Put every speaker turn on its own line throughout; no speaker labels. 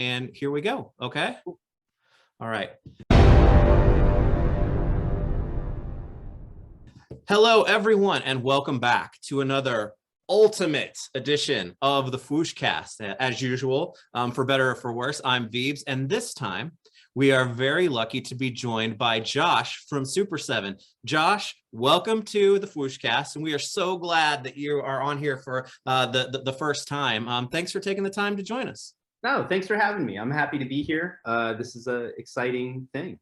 And here we go. Okay. All right. Hello, everyone, and welcome back to another ultimate edition of the FwooshCast. As usual, for better or for worse, I'm Veebs, and this time we are very lucky to be joined by Josh from Super7. Josh, welcome to the FwooshCast, and we are so glad that you are on here for the first time. Thanks for taking the time to join us.
No, thanks for having me. I'm happy to be here. This is an exciting thing.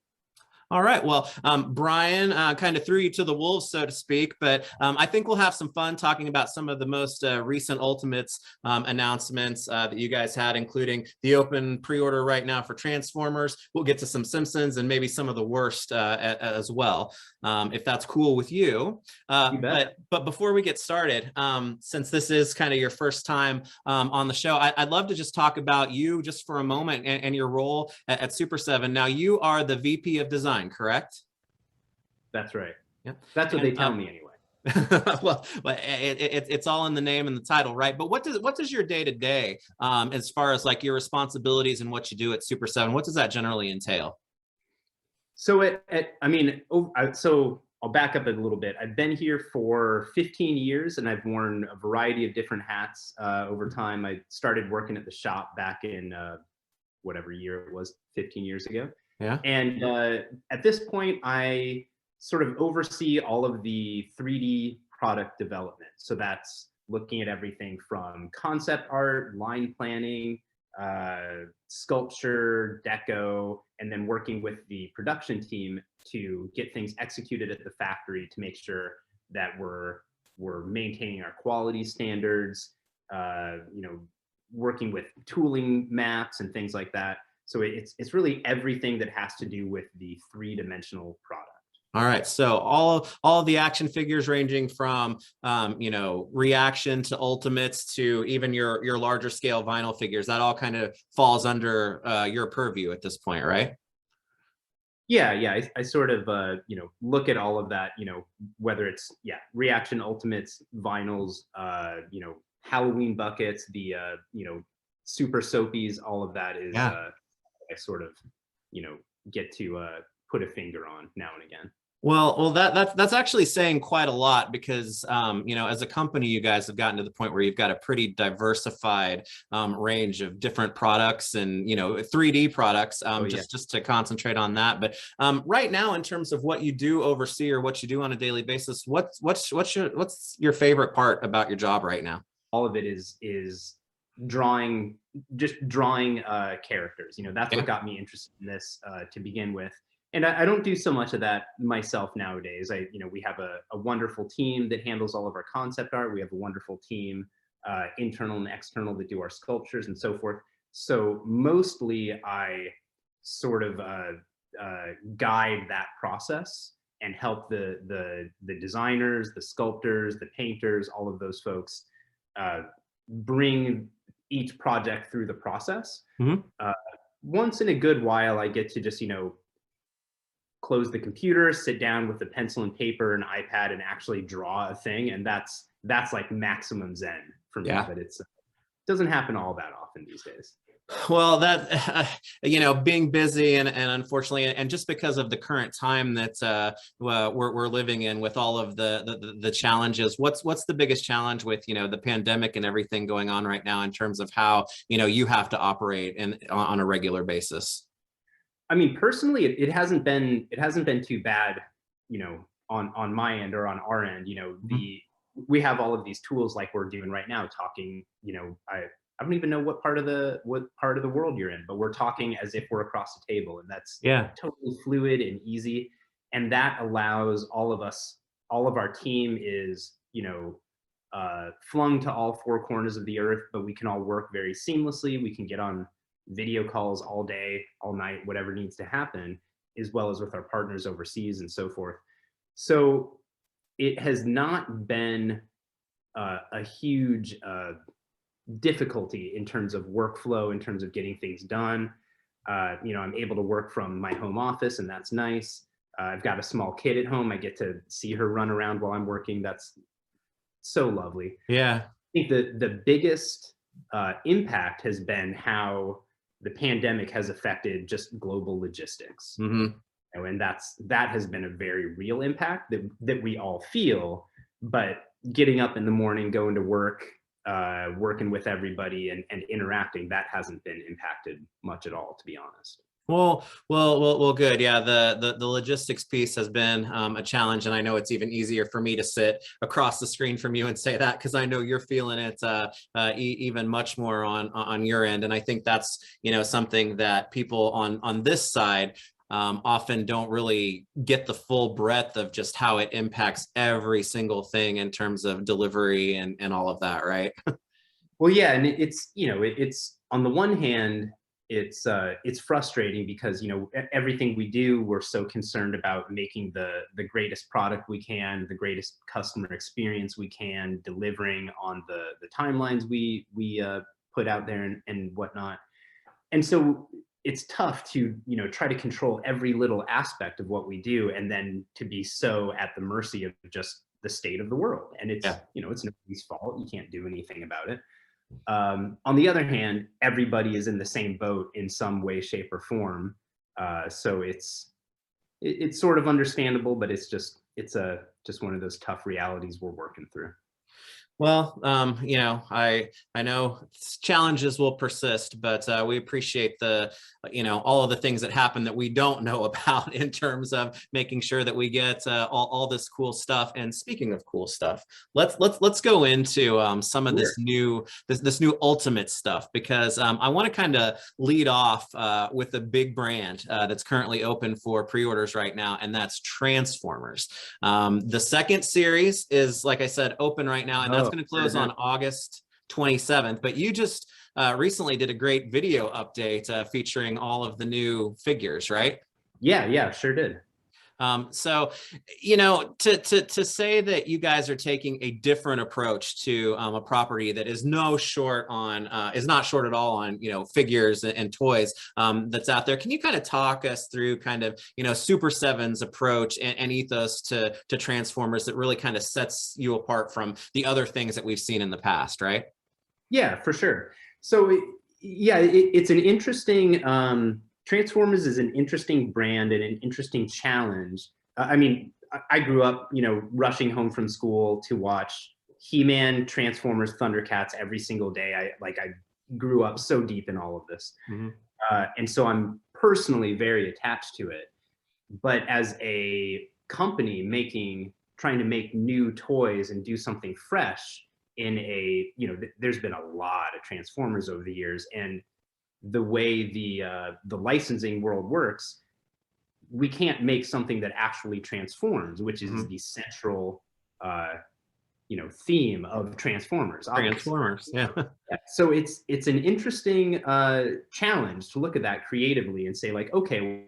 All right. Well, Brian kind of threw you to the wolves, so to speak, but I think we'll have some fun talking about some of the most recent Ultimates announcements that you guys had, including the open pre-order right now for Transformers. We'll get to some Simpsons and maybe some of the worst as well, if that's cool with you. But before we get started, since this is kind of your first time on the show, I'd love to just talk about you just for a moment and your role at Super7. Now, you are the VP of Design, correct?
That's right.
Yeah,
that's what they tell me anyway.
well, it's all in the name and the title, right? But what does your day-to-day, as far as like your responsibilities and what you do at Super7, what does that generally entail?
So so I'll back up a little bit. I've been here for 15 years and I've worn a variety of different hats over time. I started working at the shop back in whatever year it was, 15 years ago.
Yeah.
And at this point, I sort of oversee all of the 3D product development. So that's looking at everything from concept art, line planning, sculpture, deco, and then working with the production team to get things executed at the factory to make sure that we're maintaining our quality standards, working with tooling maps and things like that. So it's really everything that has to do with the three-dimensional product.
All right, so all of the action figures ranging from reaction to ultimates to even your larger scale vinyl figures, that all kind of falls under your purview at this point, right?
Yeah. I sort of look at all of that, whether it's reaction ultimates, vinyls, Halloween buckets, the super soapies, all of that is I sort of, get to put a finger on now and again.
Well, that's actually saying quite a lot because, as a company, you guys have gotten to the point where you've got a pretty diversified range of different products and, 3D products, just to concentrate on that. But right now, in terms of what you do oversee or what you do on a daily basis, what's your favorite part about your job right now?
All of it is drawing characters. That's what got me interested in this to begin with. And I don't do so much of that myself nowadays. We have a wonderful team that handles all of our concept art. We have a wonderful team, internal and external, that do our sculptures and so forth. So mostly I sort of guide that process and help the designers, the sculptors, the painters, all of those folks bring each project through the process.
Mm-hmm.
Once in a good while, I get to just, close the computer, sit down with a pencil and paper and iPad and actually draw a thing. And that's like maximum zen for me, but it doesn't happen all that often these days.
Well, that, being busy and unfortunately, and just because of the current time that we're living in with all of the challenges, what's the biggest challenge with, the pandemic and everything going on right now in terms of how, you have to operate on a regular basis?
I mean, personally, it hasn't been too bad, on my end or on our end. We have all of these tools like we're doing right now, talking. I don't even know what part of the world you're in, but we're talking as if we're across the table, and that's totally fluid and easy. And that allows all of our team is flung to all four corners of the earth, but we can all work very seamlessly. We can get on video calls all day, all night, whatever needs to happen, as well as with our partners overseas and so forth. So it has not been a huge difficulty in terms of workflow, in terms of getting things done. I'm able to work from my home office, and that's nice. I've got a small kid at home. I get to see her run around while I'm working. That's so lovely.
Yeah.
I think the biggest impact has been how the pandemic has affected just global logistics.
Mm-hmm.
And that has been a very real impact that we all feel. But getting up in the morning, going to work, working with everybody and interacting, that hasn't been impacted much at all, to be honest.
Well, good. Yeah, the logistics piece has been a challenge, and I know it's even easier for me to sit across the screen from you and say that, because I know you're feeling it even much more on your end. And I think that's, you know, something that people on this side often don't really get the full breadth of just how it impacts every single thing in terms of delivery and all of that, right?
Well, yeah, and it's, you know, it's on the one hand, it's frustrating because, you know, everything we do, we're so concerned about making the greatest product we can, the greatest customer experience we can, delivering on the timelines we put out there and whatnot. And so it's tough to, you know, try to control every little aspect of what we do, and then to be so at the mercy of just the state of the world. And it's,
Yeah.
you know, it's nobody's fault. You can't do anything about it. On the other hand, everybody is in the same boat in some way, shape, or form. So it's sort of understandable, but it's just one of those tough realities we're working through.
Well, you know, I know challenges will persist, but we appreciate the, you know, all of the things that happen that we don't know about in terms of making sure that we get all this cool stuff. And speaking of cool stuff, let's go into some of this new ultimate stuff, because I want to kind of lead off with a big brand that's currently open for pre-orders right now, and that's Transformers. The second series is, like I said, open right now, and that's going to close on August 27th. But you just recently did a great video update featuring all of the new figures, right?
Yeah, sure did.
So, you know, to say that you guys are taking a different approach to a property that is not short at all on, you know, figures and toys that's out there. Can you kind of talk us through kind of, you know, Super7's approach and ethos to Transformers that really kind of sets you apart from the other things that we've seen in the past, right?
Yeah, for sure. So it's an interesting, Transformers is an interesting brand and an interesting challenge. I mean, I grew up, you know, rushing home from school to watch He-Man, Transformers, Thundercats every single day. I grew up so deep in all of this.
Mm-hmm.
And so I'm personally very attached to it. But as a company trying to make new toys and do something fresh in a, you know, there's been a lot of Transformers over the years, and the way the licensing world works, we can't make something that actually transforms, which is the central, you know, theme of Transformers. Obviously.
Transformers, yeah.
So it's an interesting challenge to look at that creatively and say, like, okay,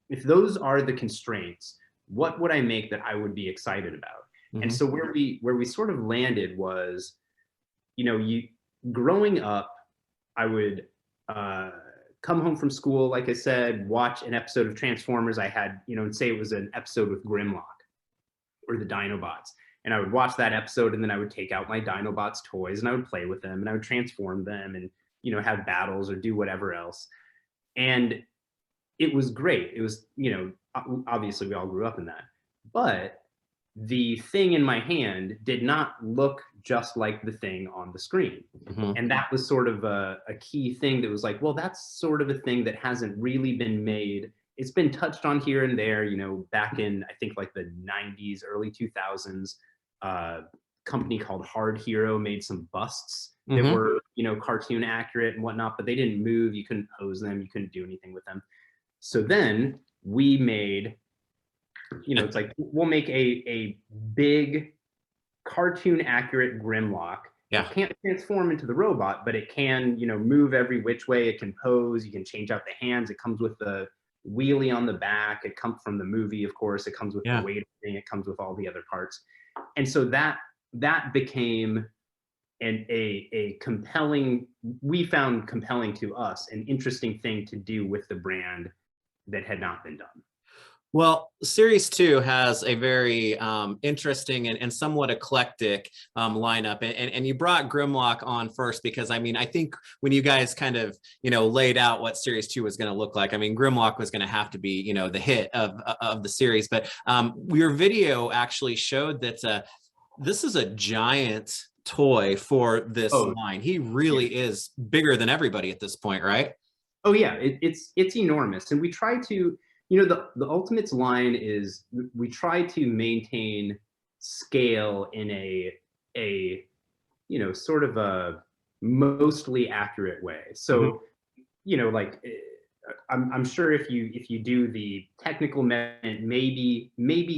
if those are the constraints, what would I make that I would be excited about? Mm-hmm. And so where we sort of landed was, you know, growing up, I would come home from school, like I said, watch an episode of Transformers. I had, you know, and say it was an episode with Grimlock or the Dinobots. And I would watch that episode, and then I would take out my Dinobots toys and I would play with them and I would transform them and, you know, have battles or do whatever else. And it was great. It was, you know, obviously we all grew up in that. But the thing in my hand did not look just like the thing on the screen. Mm-hmm. And that was sort of a key thing that was like, well, that's sort of a thing that hasn't really been made. It's been touched on here and there, you know, back in, I think, like the 90s, early 2000s, company called Hard Hero made some busts that were, you know, cartoon accurate and whatnot, but they didn't move. You couldn't pose them. You couldn't do anything with them. So then we made, you know, it's like, we'll make a big cartoon accurate Grimlock. Yeah. It can't transform into the robot, but it can, you know, move every which way. It can pose. You can change out the hands. It comes with the wheelie on the back. It comes from the movie, of course. It comes with the weight thing. It comes with all the other parts. And so that became a compelling, we found compelling to us, an interesting thing to do with the brand that had not been done.
Well, series 2 has a very interesting and somewhat eclectic lineup, and you brought Grimlock on first because I mean I think when you guys kind of laid out what series 2 was going to look like, I mean Grimlock was going to have to be the hit of the series, but your video actually showed that this is a giant toy for this line. He really is bigger than everybody at this point, right?
Oh yeah, it's enormous, and we try to, the Ultimates line is we try to maintain scale in a sort of a mostly accurate way. So like I'm sure if you do the technical measurement, maybe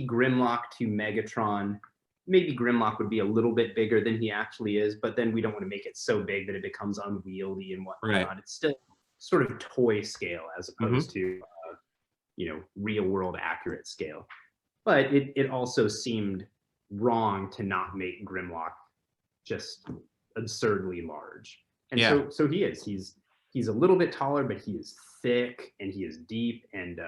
Grimlock to Megatron, maybe Grimlock would be a little bit bigger than he actually is, but then we don't want to make it so big that it becomes unwieldy and whatnot. Right. It's still sort of toy scale as opposed to real world accurate scale. But it also seemed wrong to not make Grimlock just absurdly large. And so he is. He's a little bit taller, but he is thick and he is deep, and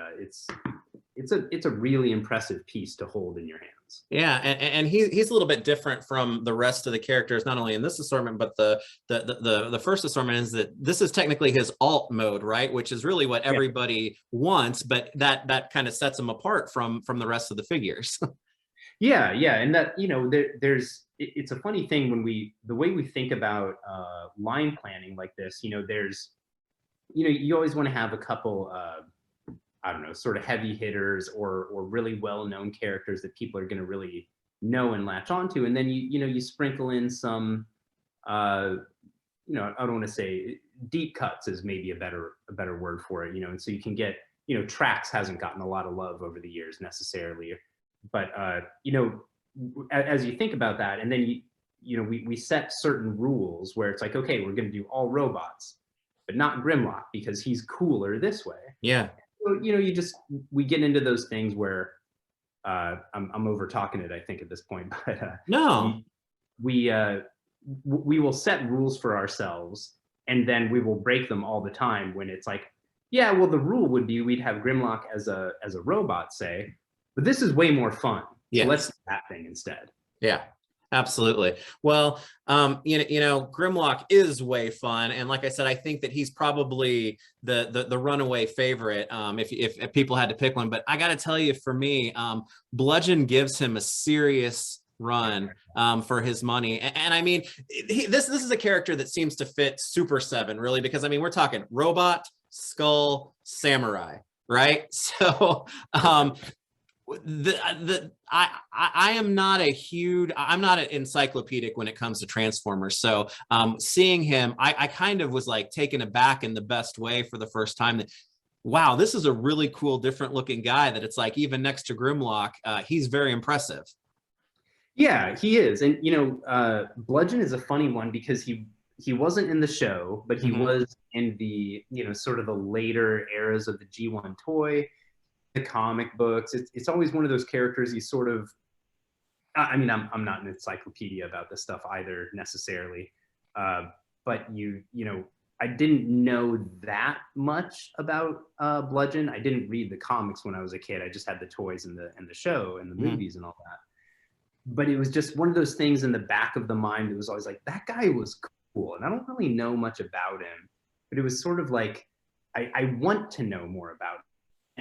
it's a really impressive piece to hold in your hands.
Yeah, and he's a little bit different from the rest of the characters, not only in this assortment, but the first assortment is that this is technically his alt mode, right? Which is really what everybody wants, but that kind of sets him apart from the rest of the figures.
Yeah, and that it's a funny thing when the way we think about line planning like this. There's you always want to have a couple I don't know, sort of heavy hitters or really well-known characters that people are going to really know and latch onto, and then you sprinkle in some I don't want to say deep cuts is maybe a better word for it, and so you can get Trax hasn't gotten a lot of love over the years necessarily, but as you think about that, and then we set certain rules where it's like, okay, we're going to do all robots, but not Grimlock because he's cooler this way.
Yeah.
So, we get into those things where I'm over talking it, I think, at this point, but
no,
we will set rules for ourselves, and then we will break them all the time when it's like, yeah, well, the rule would be we'd have Grimlock as a robot, say, but this is way more fun. Yeah, so let's do that thing instead.
Yeah. Absolutely. Well, Grimlock is way fun, and like I said, I think that he's probably the runaway favorite if people had to pick one. But I got to tell you, for me, Bludgeon gives him a serious run for his money, and I mean, this is a character that seems to fit Super7 really, because I mean, we're talking robot, skull, samurai, right? So. I'm not an encyclopedic when it comes to Transformers, so seeing him, I kind of was like taken aback in the best way for the first time, that wow, this is a really cool, different looking guy, that it's like even next to Grimlock, he's very impressive.
Yeah, he is. And Bludgeon is a funny one because he wasn't in the show, but he was in the sort of the later eras of the G1 toy, the comic books. It's always one of those characters you sort of, I mean, I'm not an encyclopedia about this stuff either necessarily, but I didn't know that much about Bludgeon. I didn't read the comics when I was a kid. I just had the toys and the show and the movies and all that. But it was just one of those things in the back of the mind. It was always like, that guy was cool, and I don't really know much about him, but it was sort of like, I want to know more about him.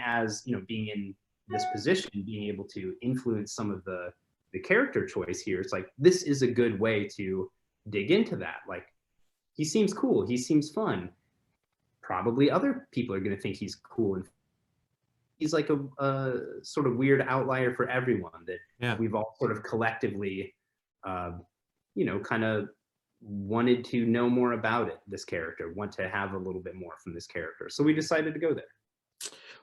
As being in this position, being able to influence some of the character choice here, it's like, this is a good way to dig into that. Like, he seems cool, he seems fun, probably other people are going to think he's cool, and he's like a sort of weird outlier for everyone that we've all sort of collectively kind of wanted to know more about this character, want to have a little bit more from this character, so we decided to go there.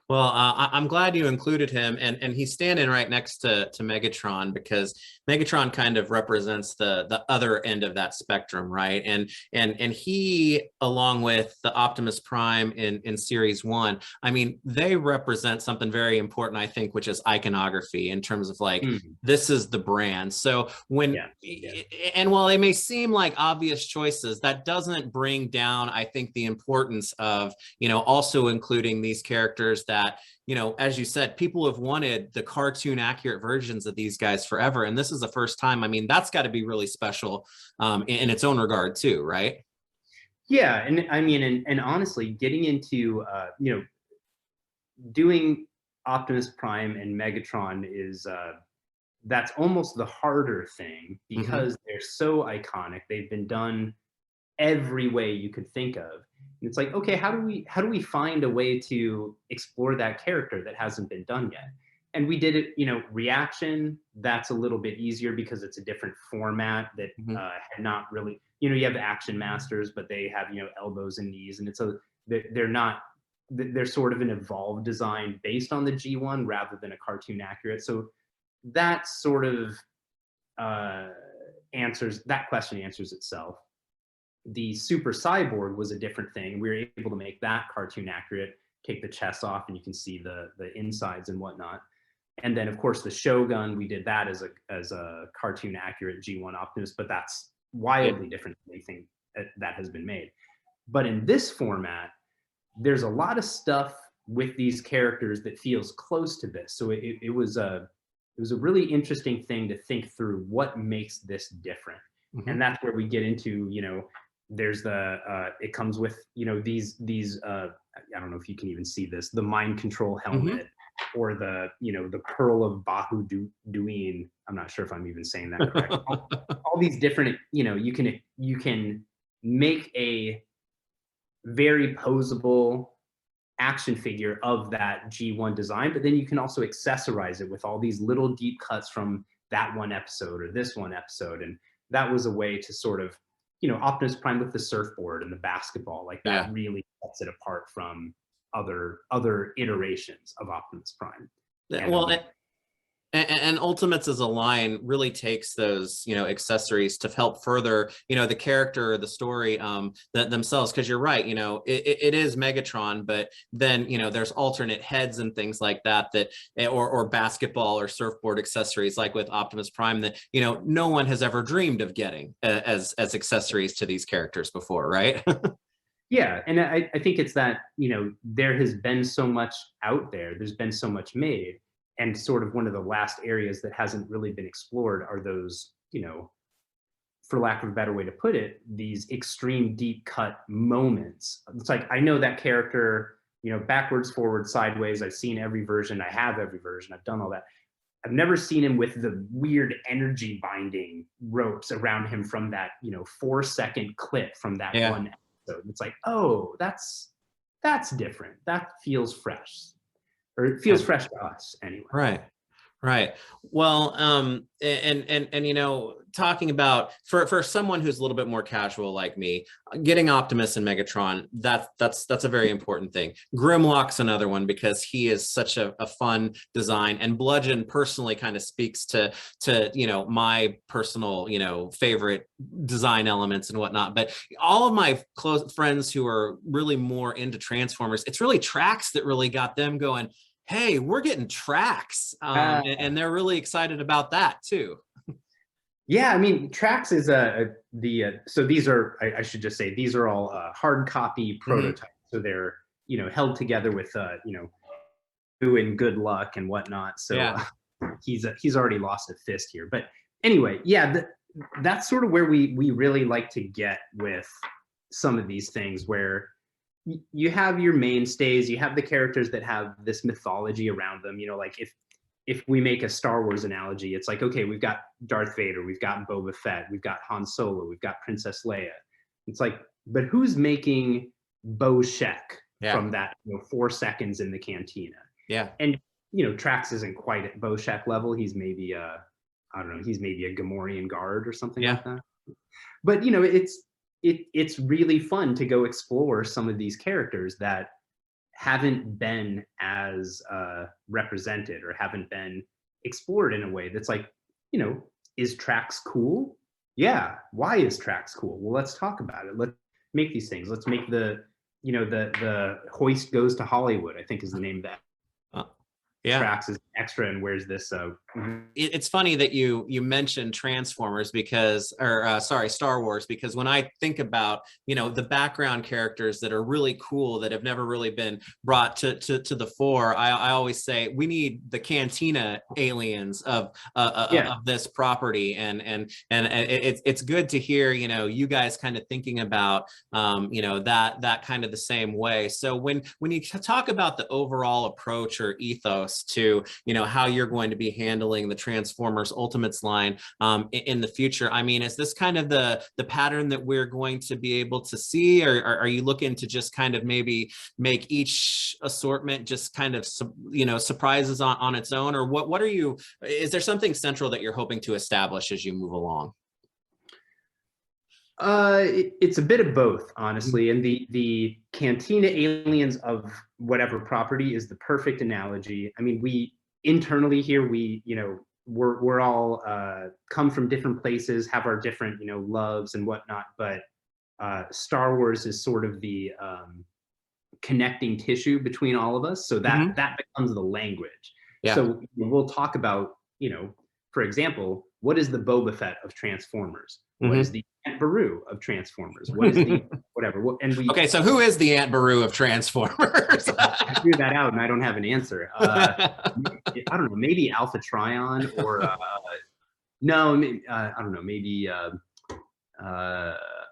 Well, I'm glad you included him, and he's standing right next to Megatron, because Megatron kind of represents the other end of that spectrum, right? And he, along with the Optimus Prime in Series 1, I mean, they represent something very important, I think, which is iconography, in terms of like, this is the brand. So and while they may seem like obvious choices, that doesn't bring down, I think, the importance of also including these characters that that, you know, as you said, people have wanted the cartoon accurate versions of these guys forever. And this is the first time. I mean, that's got to be really special in its own regard too, right?
Yeah, and I mean, and honestly, getting into you know, doing Optimus Prime and Megatron is that's almost the harder thing because they're so iconic. They've been done every way you could think of. And it's like, okay, how do we find a way to explore that character that hasn't been done yet? And we did it, you know, reaction, that's a little bit easier because it's a different format that had not really, you know, you have the Action Masters, but they have, you know, elbows and knees, and it's a, they're not, they're sort of an evolved design based on the G1 rather than a cartoon accurate. So that sort of answers, that question answers itself. The Super Cyborg was a different thing. We were able to make that cartoon accurate, take the chest off and you can see the insides and whatnot. And then of course the Shogun, we did that as a cartoon accurate G1 Optimus, but that's wildly different than anything that has been made. But in this format, there's a lot of stuff with these characters that feels close to this. So it was a really interesting thing to think through what makes this different. And that's where we get into, you know, there's the it comes with, you know, these I don't know if you can even see this, the mind control helmet or the, you know, the Pearl of Bahu Duin. I'm not sure if I'm even saying that correct. all these different, you know, you can make a very posable action figure of that G1 design, but then you can also accessorize it with all these little deep cuts from that one episode or this one episode. And that was a way to sort of, you know, Optimus Prime with the surfboard and the basketball, like that really sets it apart from other iterations of Optimus Prime.
And Ultimates as a line really takes those, you know, accessories to help further, you know, the character, the story themselves. Because you're right, you know, it is Megatron, but then, you know, there's alternate heads and things like that, or basketball or surfboard accessories like with Optimus Prime that, you know, no one has ever dreamed of getting as accessories to these characters before, right?
Yeah, and I think it's that, you know, there has been so much out there, there's been so much made. And sort of one of the last areas that hasn't really been explored are those, you know, for lack of a better way to put it, these extreme deep cut moments. It's like, I know that character, you know, backwards, forward, sideways. I've seen every version. I have every version. I've done all that. I've never seen him with the weird energy binding ropes around him from that, you know, 4-second clip from that one episode. It's like, oh, that's different. That feels fresh. Or it feels fresh to us anyway.
Right. Well, and you know, talking about for someone who's a little bit more casual like me, getting Optimus and Megatron, that's a very important thing. Grimlock's another one because he is such a fun design, and Bludgeon personally kind of speaks to you know, my personal, you know, favorite design elements and whatnot. But all of my close friends who are really more into Transformers, it's really Trax that really got them going, hey, we're getting Trax, and they're really excited about that too.
Yeah, I mean, Trax is so these are, I should just say, these are all hard copy prototypes. So they're, you know, held together with, you know, and good luck and whatnot. So he's already lost a fist here. But anyway, yeah, that's sort of where we really like to get with some of these things, where you have your mainstays, you have the characters that have this mythology around them. You know, like if we make a Star Wars analogy, it's like, okay, we've got Darth Vader, we've got Boba Fett, we've got Han Solo, we've got Princess Leia. It's like, but who's making Bo Shek from that, you know, 4 seconds in the cantina? Yeah. And, you know, Trax isn't quite at Bo Shek level. He's maybe I don't know, he's maybe a Gamorrean guard or something like that. But, you know, it's really fun to go explore some of these characters that haven't been as represented or haven't been explored in a way that's like, you know, is Trax cool? Yeah. Why is Trax cool? Well, let's talk about it. Let's make these things. Let's make the, you know, the Hoist Goes to Hollywood, I think is the name of that. Trax is extra and wears this
It's funny that you mentioned Transformers because, or sorry, Star Wars, because when I think about, you know, the background characters that are really cool that have never really been brought to the fore, I always say we need the Cantina aliens of this property, and it's good to hear, you know, you guys kind of thinking about you know, that kind of the same way. So when you talk about the overall approach or ethos to, you know, how you're going to be handling the Transformers Ultimates line in the future, I mean, is this kind of the pattern that we're going to be able to see, or are you looking to just kind of maybe make each assortment just kind of, you know, surprises on its own, or what are you, is there something central that you're hoping to establish as you move along?
It's a bit of both, honestly. And the Cantina aliens of whatever property is the perfect analogy. I mean, we internally here, we, you know, we're all come from different places, have our different, you know, loves and whatnot. But Star Wars is sort of the connecting tissue between all of us. So that that becomes the language.
Yeah.
So we'll talk about, you know, for example, what is the Boba Fett of Transformers? What is the Aunt Beru of Transformers? What is the whatever? And we
okay, so who is the Aunt Beru of Transformers?
I threw that out and I don't have an answer. I don't know, maybe Alpha Trion, or no, I don't know, maybe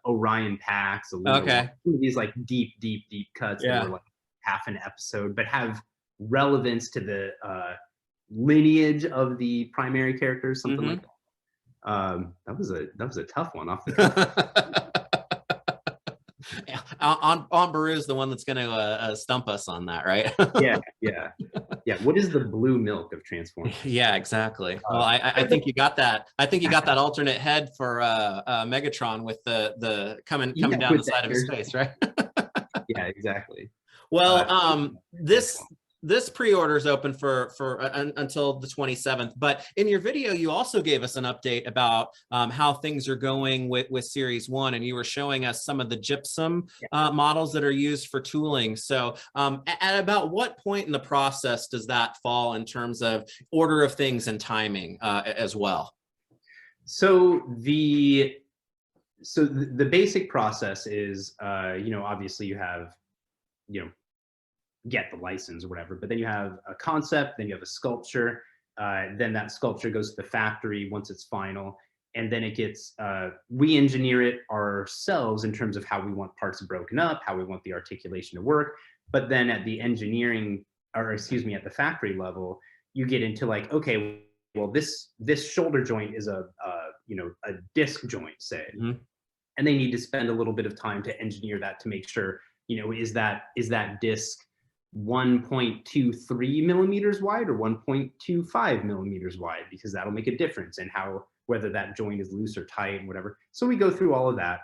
Orion Pax.
Okay.
These like deep cuts that were like half an episode, but have relevance to the lineage of the primary characters, something like that. That was a tough one off the cuff.
on Beru's the one that's going to stump us on that, right?
yeah. What is the blue milk of Transformers?
Yeah, exactly. Well, I think you got that. I think you got that alternate head for Megatron with the coming down the side of his face, right?
Yeah, exactly.
Well, this pre-order is open for until the 27th, but in your video you also gave us an update about how things are going with series 1, and you were showing us some of the gypsum models that are used for tooling. So at about what point in the process does that fall in terms of order of things and timing as well?
So the basic process is, you know, obviously you have, you know, get the license or whatever, but then you have a concept, then you have a sculpture, then that sculpture goes to the factory once it's final, and then it gets, we engineer it ourselves in terms of how we want parts broken up, how we want the articulation to work. But then at the engineering, or excuse me, at the factory level, you get into like, okay, well, this shoulder joint is a you know, a disc joint, say, and they need to spend a little bit of time to engineer that to make sure, you know, is that disc 1.23 millimeters wide or 1.25 millimeters wide, because that'll make a difference in how, whether that joint is loose or tight and whatever. So we go through all of that,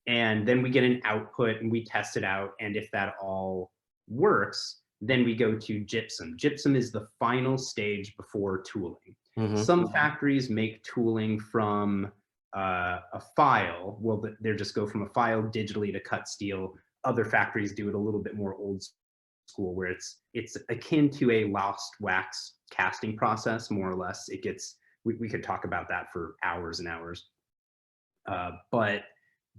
and then we get an output and we test it out. And if that all works, then we go to gypsum. Gypsum is the final stage before tooling. Some factories make tooling from a file. Well, they just go from a file digitally to cut steel. Other factories do it a little bit more old school, where it's akin to a lost wax casting process, more or less. It gets, we could talk about that for hours and hours, but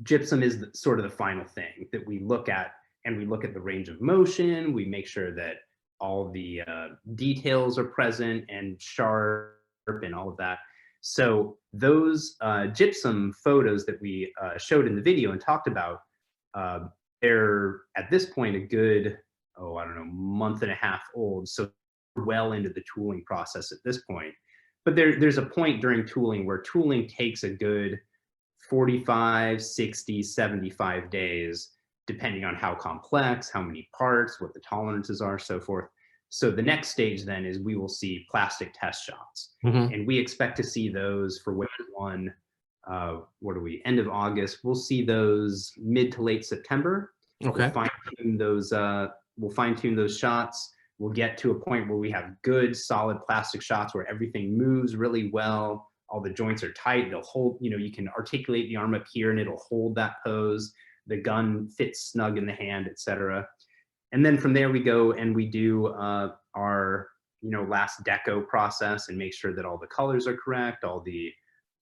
gypsum is sort of the final thing that we look at, and we look at the range of motion. We make sure that all the details are present and sharp and all of that. So those gypsum photos that we showed in the video and talked about, they're at this point a good, I don't know, month and a half old. So well into the tooling process at this point. But there's a point during tooling where tooling takes a good 45, 60, 75 days, depending on how complex, how many parts, what the tolerances are, so forth. So the next stage then is we will see plastic test shots. And we expect to see those for wave 1, what are we, end of August. We'll see those mid to late September.
Okay.
We'll fine-tune those shots. We'll get to a point where we have good, solid plastic shots where everything moves really well. All the joints are tight. They'll hold, you know, you can articulate the arm up here and it'll hold that pose. The gun fits snug in the hand, etc. And then from there we go and we do our last deco process and make sure that all the colors are correct, all the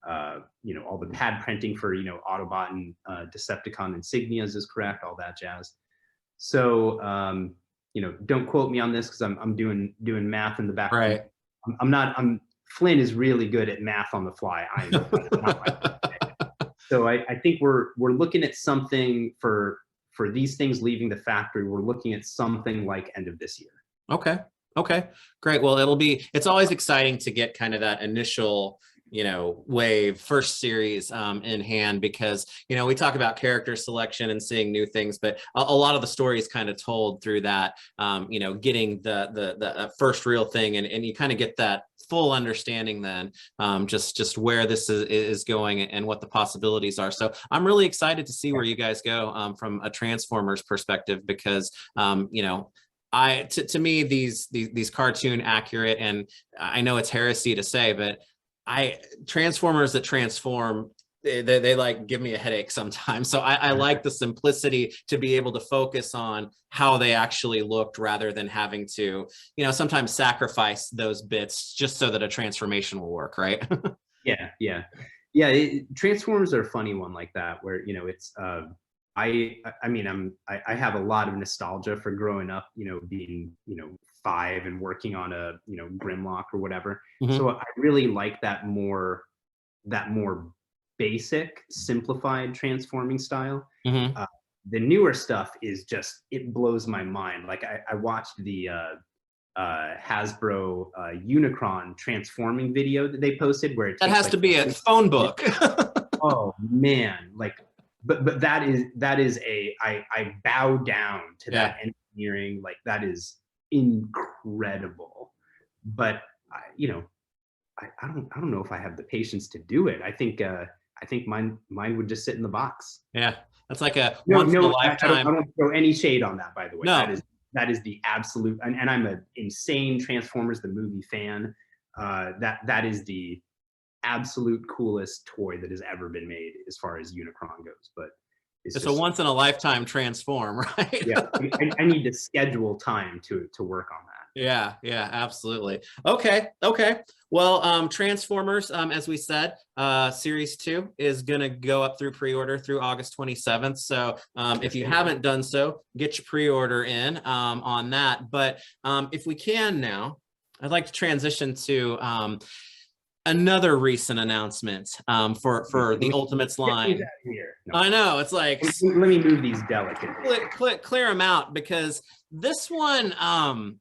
all the pad printing for Autobot and Decepticon insignias is correct, all that jazz. So don't quote me on this because I'm doing math in the background.
Right.
Flynn is really good at math on the fly. I'm not. So I think we're looking at something for these things leaving the factory. We're looking at something like end of this year.
Okay. Okay, great. Well, it's always exciting to get kind of that initial, wave first series in hand, because, we talk about character selection and seeing new things, but a lot of the story is kind of told through that, getting the first real thing, and you kind of get that full understanding then, just where this is going and what the possibilities are. So I'm really excited to see where you guys go from a Transformers perspective, because, to me, these cartoon accurate, and I know it's heresy to say, but Transformers that transform, they like give me a headache sometimes. So I like the simplicity to be able to focus on how they actually looked, rather than having to, sometimes sacrifice those bits just so that a transformation will work, right?
Yeah. Transformers are a funny one like that, where it's I have a lot of nostalgia for growing up, being 5 and working on a Grimlock or whatever.
Mm-hmm.
So I really like that more basic, simplified transforming style.
Mm-hmm.
The newer stuff is just, it blows my mind. Like I watched the Hasbro Unicron transforming video that they posted, where
that has to be a phone book.
Oh man, like. But that is I bow down to that engineering. Like, that is incredible. But I don't know if I have the patience to do it. I think mine would just sit in the box.
Yeah, that's like a once in a lifetime.
I don't throw any shade on that, by the way.
No.
That is the absolute, and I'm an insane Transformers the movie fan. That is the absolute coolest toy that has ever been made as far as Unicron goes. But
it's a once in a lifetime transform, right?
Yeah, I need to schedule time to work on that.
Yeah, absolutely. Okay. Well, Transformers, as we said, series 2 is gonna go up through pre-order through August 27th. So if you haven't done so, get your pre-order in on that. But if we can now, I'd like to transition to another recent announcement for the Ultimates line. No. I know, it's like,
let me move these delicately.
Clear them out, because this one kind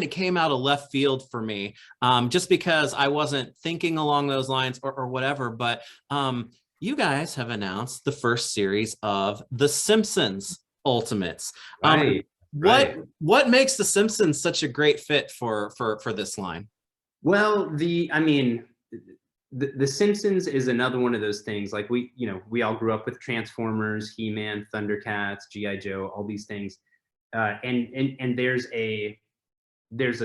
of came out of left field for me, just because I wasn't thinking along those lines or whatever. But you guys have announced the first series of the Simpsons Ultimates.
Right.
What makes the Simpsons such a great fit for this line?
Well, the Simpsons is another one of those things. Like, we all grew up with Transformers, He-Man, Thundercats, G.I. Joe, all these things, and there's a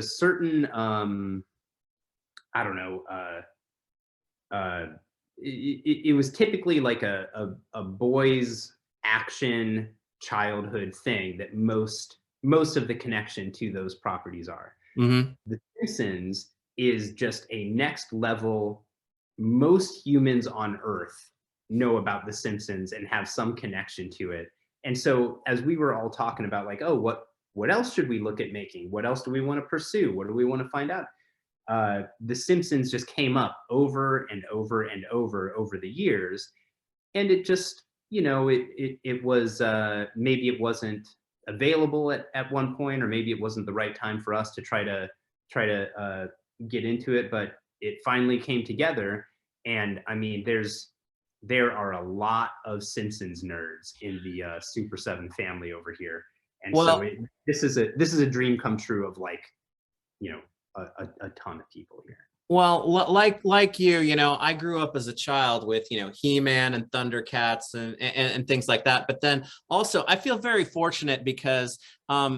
certain I don't know. It was typically like a boys' action childhood thing that most of the connection to those properties are.
Mm-hmm.
The Simpsons is just a next level. Most humans on Earth know about The Simpsons and have some connection to it. And so, as we were all talking about, like, oh, what else should we look at making? What else do we want to pursue? What do we want to find out? The Simpsons just came up over and over and over the years, and it just, it was maybe it wasn't available at one point, or maybe it wasn't the right time for us to try to get into it, but it finally came together. And I mean, there are a lot of Simpsons nerds in the Super7 family over here, and so this is a dream come true of, like, a ton of people here.
Well, like you, I grew up as a child with, He-Man and Thundercats and things like that. But then also, I feel very fortunate because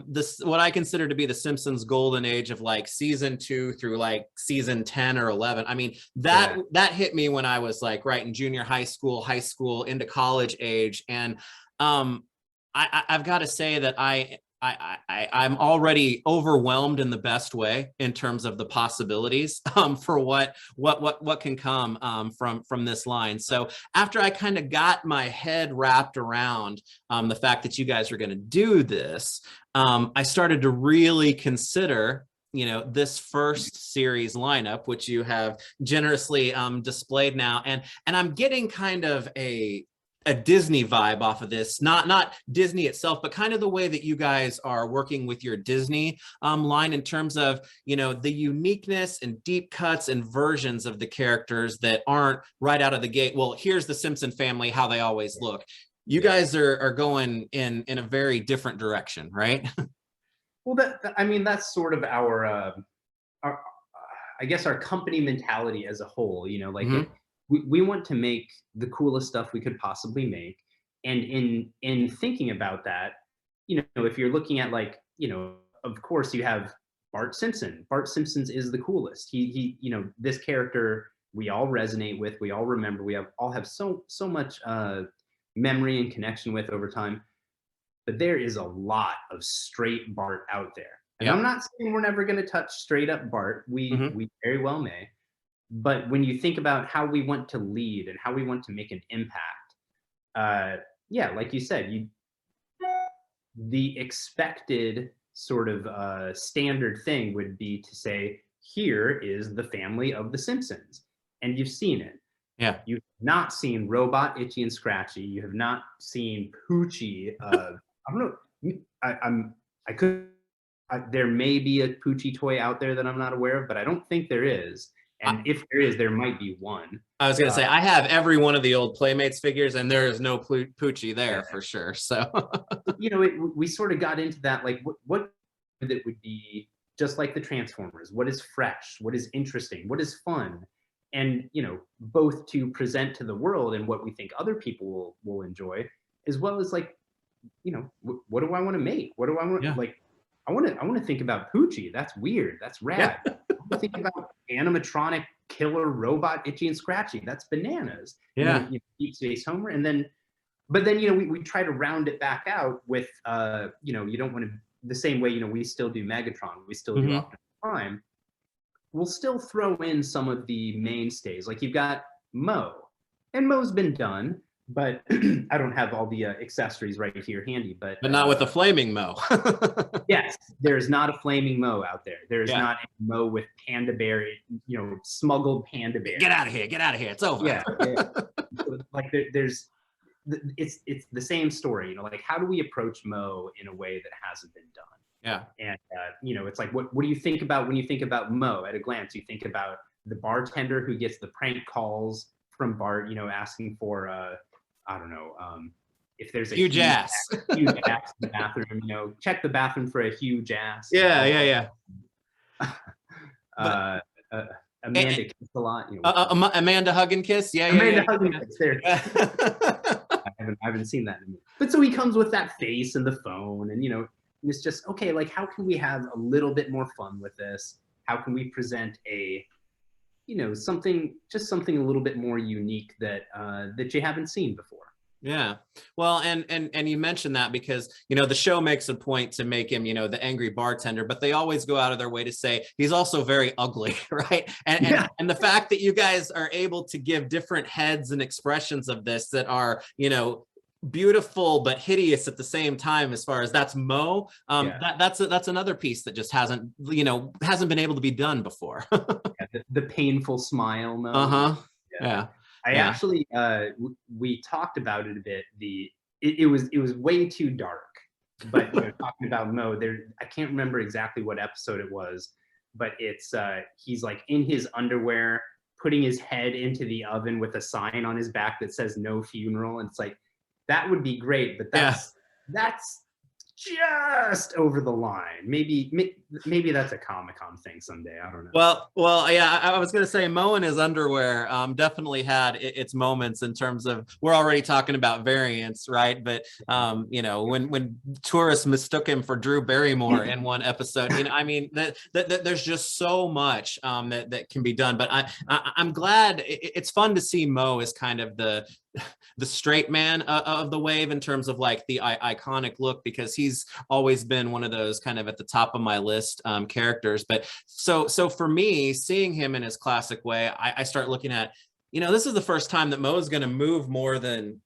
this, what I consider to be the Simpsons golden age of, like, season 2 through like season 10 or 11. I mean, that hit me when I was, like, right in junior high school into college age. And I've got to say that I I'm already overwhelmed in the best way in terms of the possibilities for what can come from this line. So after I kind of got my head wrapped around the fact that you guys are going to do this, I started to really consider, you know, this first series lineup, which you have generously displayed now, and I'm getting kind of a Disney vibe off of this, not Disney itself, but kind of the way that you guys are working with your Disney line in terms of, you know, the uniqueness and deep cuts and versions of the characters that aren't right out of the gate. Well, here's the Simpson family, how they always look. You guys are going in a very different direction, right?
Well, I mean, that's sort of our I guess our company mentality as a whole, you know, like we want to make the coolest stuff we could possibly make. And in thinking about that, you know, if you're looking at, like, you know, of course you have Bart Simpson. Bart Simpson's is the coolest. He you know, this character we all resonate with, we all remember, we all have so much memory and connection with over time. But there is a lot of straight Bart out there. And I'm not saying we're never going to touch straight up Bart. We very well may. But when you think about how we want to lead and how we want to make an impact, yeah, like you said, the expected sort of standard thing would be to say, here is the family of the Simpsons. And you've seen it.
Yeah.
You've not seen Robot, Itchy, and Scratchy. You have not seen Poochie. I don't know. There may be a Poochie toy out there that I'm not aware of, but I don't think there is. And if there is, there might be one.
I was going to say, I have every one of the old Playmates figures, and there is no Poochie there for sure. So,
you know, we sort of got into that, like, what that would be just like the Transformers. What is fresh? What is interesting? What is fun? And, you know, both to present to the world and what we think other people will enjoy, as well as, like, you know, what do I want to make? What do I want? Like, I want to think about Poochie. That's weird. That's rad. I want to think about animatronic killer robot Itchy and Scratchy. That's bananas.
Yeah.
And then, Deep Space Homer, and then, but then, you know, we try to round it back out with, you know, you don't want to, the same way, you know, we still do Megatron, we still do Optimus Prime. We'll still throw in some of the mainstays. Like, you've got Mo, and Mo's been done. But I don't have all the accessories right here handy. But
not with a flaming Mo.
Yes, there's not a flaming Mo out there. There's not a Mo with Panda Bear, you know, smuggled Panda Bear.
Get out of here! Get out of here! It's over.
Yeah. Like, it's the same story. You know, like, how do we approach Mo in a way that hasn't been done?
Yeah.
And you know, it's like, what do you think about when you think about Mo at a glance? You think about the bartender who gets the prank calls from Bart, you know, asking for I don't know, if there's a
huge ass
in the bathroom, you know, check the bathroom for a huge ass.
Yeah.
Amanda Kiss a lot. You know,
Amanda Hug and Kiss.
Amanda Hug and Kiss. There. I haven't seen that in a minute. But so he comes with that face and the phone, and, you know, it's just, okay, like, how can we have a little bit more fun with this? How can we present a, you know, something a little bit more unique that that you haven't seen before?
Yeah. Well, and you mentioned that because, you know, the show makes a point to make him, you know, the angry bartender, but they always go out of their way to say he's also very ugly, right? And the fact that you guys are able to give different heads and expressions of this that are, you know, beautiful but hideous at the same time, as far as that's Mo, that's another piece that just hasn't been able to be done before.
The painful smile Mo. I actually we talked about it a bit. It was way too dark, but, you know, talking about Mo, I can't remember exactly what episode it was, but it's he's like in his underwear putting his head into the oven with a sign on his back that says "No Funeral," and it's like, that would be great, but that's just over the line. Maybe that's a Comic-Con thing someday. I don't know.
Well, yeah. I was gonna say Mo in his underwear definitely had its moments in terms of, we're already talking about variants, right? But you know, when tourists mistook him for Drew Barrymore in one episode, you know, I mean, that there's just so much that can be done. But I'm glad it's fun to see Mo as kind of the the straight man of the wave in terms of like the iconic look, because he's always been one of those kind of at the top of my list characters. But so for me, seeing him in his classic way, I start looking at, this is the first time that Mo's going to move more than,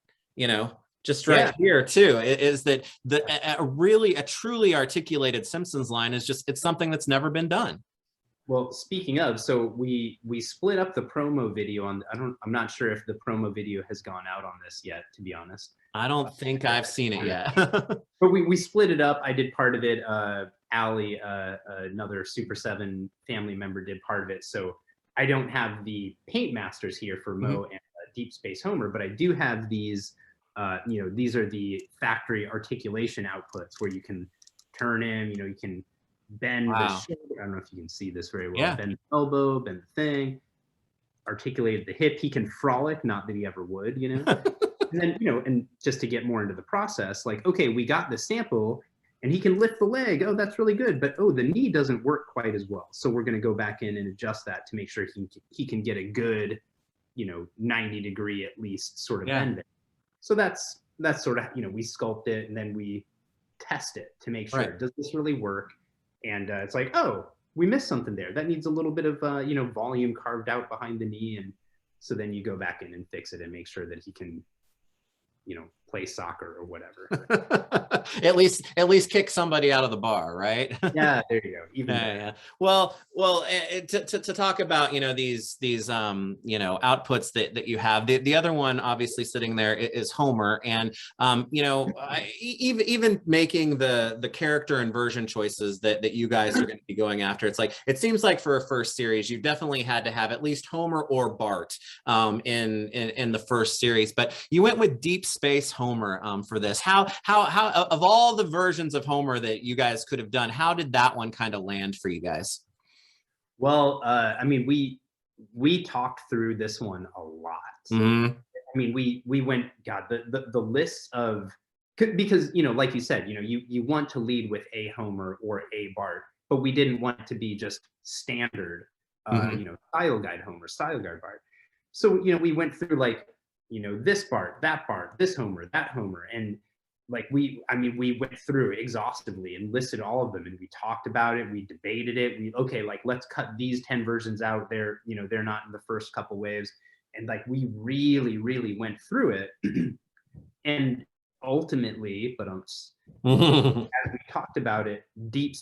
just right here too. Is that a truly articulated Simpsons line is just, it's something that's never been done.
Well, speaking of, so we split up the promo video on, I'm not sure if the promo video has gone out on this yet, to be honest.
I don't think I've seen it yet.
But we split it up. I did part of it. Allie, another Super7 family member, did part of it. So I don't have the paint masters here for Mo and Deep Space Homer, but I do have these, these are the factory articulation outputs where you can turn in, you can bend the shoulder. I don't know if you can see this very well. Yeah. Bend the elbow, bend the thing, articulated the hip. He can frolic, not that he ever would, and then, and just to get more into the process, like, okay, we got the sample and he can lift the leg. Oh, that's really good. But, oh, the knee doesn't work quite as well. So we're going to go back in and adjust that to make sure he can get a good, 90-degree at least sort of bend. So that's sort of, we sculpt it and then we test it to make sure, does this really work? And it's like, oh, we missed something there. That needs a little bit of, volume carved out behind the knee. And so then you go back in and fix it and make sure that he can, play soccer or whatever.
at least kick somebody out of the bar, right?
Yeah, there you go. Even
yeah. Well, to talk about, these outputs that you have, the other one obviously sitting there is Homer. And, even making the character and version choices that you guys are going to be going after, it's like, it seems like for a first series, you definitely had to have at least Homer or Bart in the first series, but you went with Deep Space Homer for this. How of all the versions of Homer that you guys could have done, how did that one kind of land for you guys?
Well, I mean, we talked through this one a lot. I mean, we went, God, the list of, because, like you said, you want to lead with a Homer or a Bart, but we didn't want it to be just standard, style guide Homer, style guide Bart. So, we went through like, this Bart, that Bart, this Homer, that Homer. And like, we went through exhaustively and listed all of them, and we talked about it. We debated it. Okay, like, let's cut these 10 versions out. They're not in the first couple waves. And like, we really, really went through it. And ultimately, but as we talked about it, Deep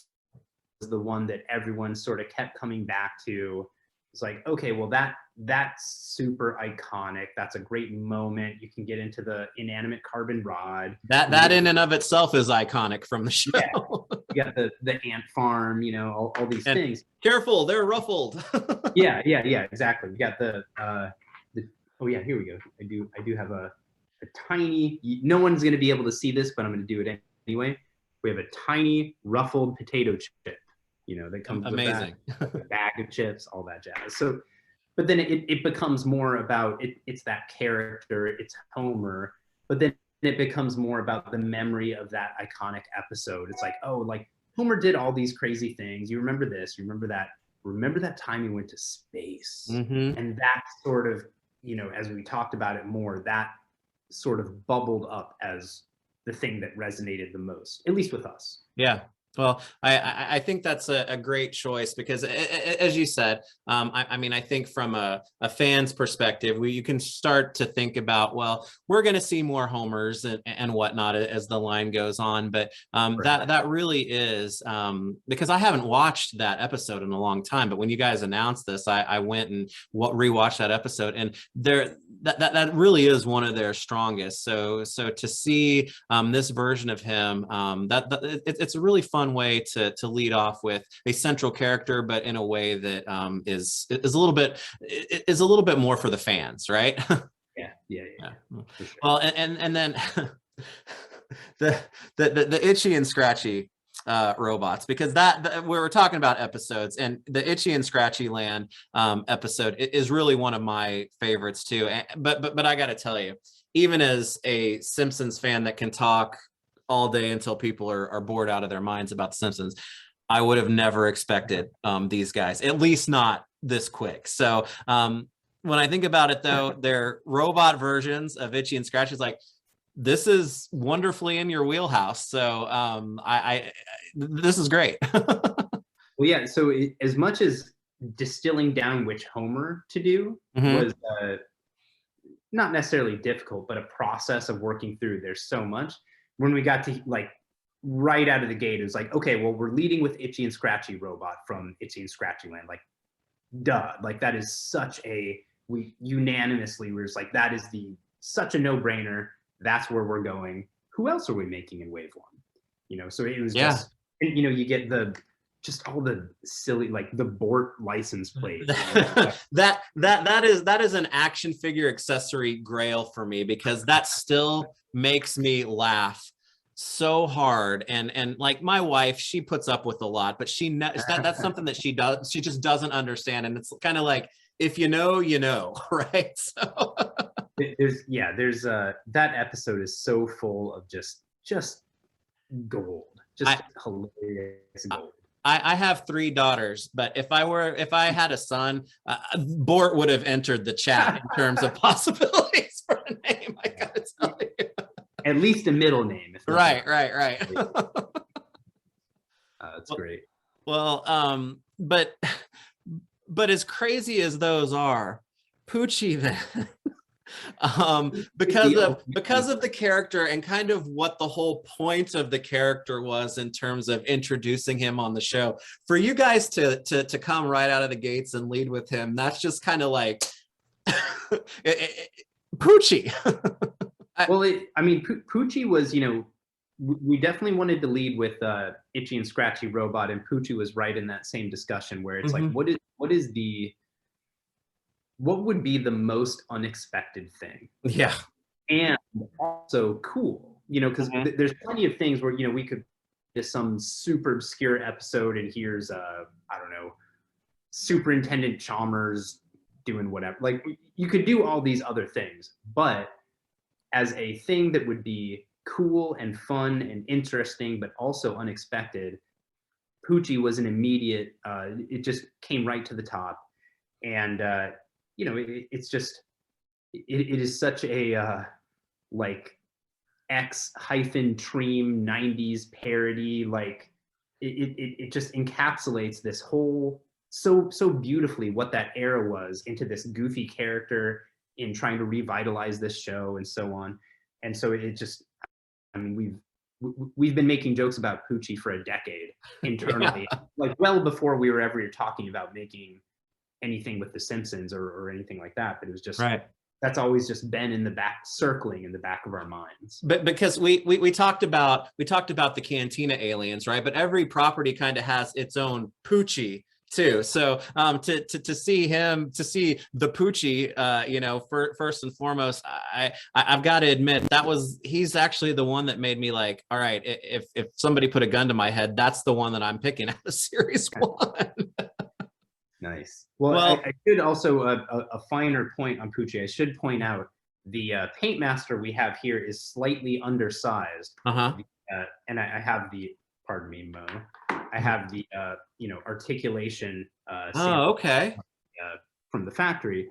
was the one that everyone sort of kept coming back to. It's like, okay, well, that's super iconic. That's a great moment. You can get into the inanimate carbon rod.
That in and of itself is iconic from the show.
Yeah. You got the ant farm, all these things.
Careful, they're ruffled.
yeah, exactly. You got the oh yeah, here we go. I do have a tiny, no one's gonna be able to see this, but I'm gonna do it anyway. We have a tiny ruffled potato chip. That comes
amazing
with that, a bag of chips, all that jazz. So, but then it becomes more about it's that character, it's Homer, but then it becomes more about the memory of that iconic episode. It's like, oh, like Homer did all these crazy things. You remember this, you remember that. Remember that time he went to space? And that sort of, as we talked about it more, that sort of bubbled up as the thing that resonated the most, at least with us.
Yeah. Well, I think that's a great choice because, as you said, I mean, I think from a fan's perspective, you can start to think about, well, we're going to see more Homers and whatnot as the line goes on. But that really is because I haven't watched that episode in a long time. But when you guys announced this, I went and rewatched that episode, and that really is one of their strongest. So to see this version of him, it's a really fun way to lead off with a central character, but in a way that is a little bit more for the fans, right?
Yeah.
Sure. Well, and then the itchy and scratchy robots, because that we were talking about episodes, and the Itchy and Scratchy Land episode is really one of my favorites too. But I got to tell you, even as a Simpsons fan that can talk all day until people are bored out of their minds about the Simpsons, I would have never expected these guys, at least not this quick. So when I think about it, though, they're robot versions of Itchy and Scratchy. It's like, this is wonderfully in your wheelhouse. So this is great.
Well, yeah. So as much as distilling down which Homer to do was not necessarily difficult, but a process of working through. There's so much. When we got to like right out of the gate, it was like, okay, well, we're leading with Itchy and Scratchy robot from Itchy and Scratchy Land. Like, duh. Like that is such a, we unanimously were just like, that is such a no-brainer. That's where we're going. Who else are we making in wave one? You know, so it was just, you know, you get just all the silly, like the Bort license plate. You know?
that is an action figure accessory grail for me, because that still makes me laugh so hard. And like my wife, she puts up with a lot, but that's something that she just doesn't understand. And it's kind of like, if you know, you know, right? So
there's that episode is so full of just gold, just hilarious gold.
I have 3 daughters, but if I had a son, Bort would have entered the chat in terms of possibilities for a name. I gotta tell you.
At least a middle name.
Right.
That's great.
Well, but as crazy as those are, Poochie then. Because of the character and kind of what the whole point of the character was in terms of introducing him on the show, for you guys to come right out of the gates and lead with him, that's just kind of like Poochie.
Poochie was, you know, we definitely wanted to lead with Itchy and Scratchy robot, and Poochie was right in that same discussion where it's like, what would be the most unexpected thing?
Yeah.
And also cool, you know, because there's plenty of things where, you know, we could just some super obscure episode and here's, I don't know, Superintendent Chalmers doing whatever. Like, you could do all these other things, but as a thing that would be cool and fun and interesting, but also unexpected, Poochie was an immediate, it just came right to the top. And, you know, it's just, it is such a, like, X-Treem 90s parody. Like, it just encapsulates this whole, so beautifully what that era was into this goofy character in trying to revitalize this show and so on. And so it just, I mean, we've been making jokes about Poochie for a decade internally, like well before we were ever talking about making anything with the Simpsons or anything like that. But it was just, that's always just been in the back, circling in the back of our minds.
But because we talked about the Cantina aliens, right? But every property kind of has its own Poochie too. So to see the Poochie, you know, first and foremost, I've got to admit he's actually the one that made me like, all right, if somebody put a gun to my head, that's the one that I'm picking out of series 1.
Nice. Well, I should also, a finer point on Poochie, I should point out the paint master we have here is slightly undersized. And I have the, pardon me, Mo, I have the, you know, articulation from the factory.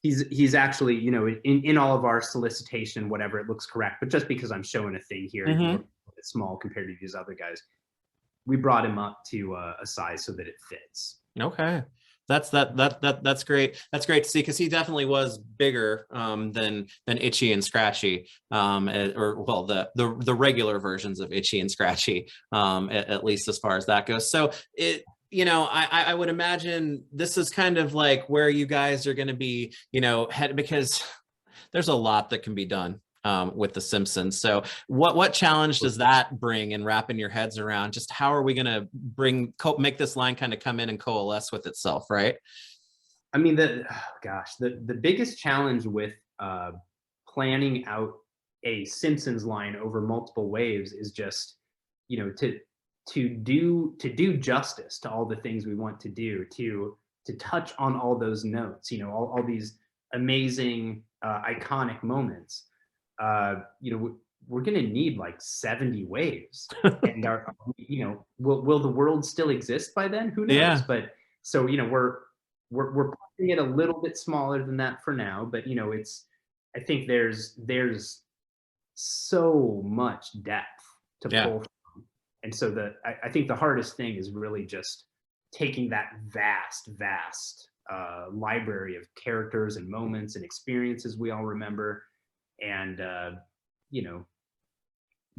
He's actually, you know, in all of our solicitation, whatever, it looks correct. But just because I'm showing a thing here, it's small compared to these other guys, we brought him up to a size so that it fits.
Okay, that's great. That's great to see, because he definitely was bigger than Itchy and Scratchy, or well, the regular versions of Itchy and Scratchy, at least as far as that goes. So it, you know, I would imagine this is kind of like where you guys are going to be, you know, because there's a lot that can be done with the Simpsons. So what challenge does that bring in wrapping your heads around just how are we going to make this line kind of come in and coalesce with itself, right?
I mean, the biggest challenge with planning out a Simpsons line over multiple waves is just, you know, to do justice to all the things we want to do, to touch on all those notes, you know, all these amazing iconic moments. You know, we're going to need like 70 waves, and you know, will the world still exist by then? Who knows? But so, you know, we're putting it a little bit smaller than that for now, but you know, I think there's so much depth to
Yeah.
pull from. And so I think the hardest thing is really just taking that vast library of characters and moments and experiences we all remember, and you know,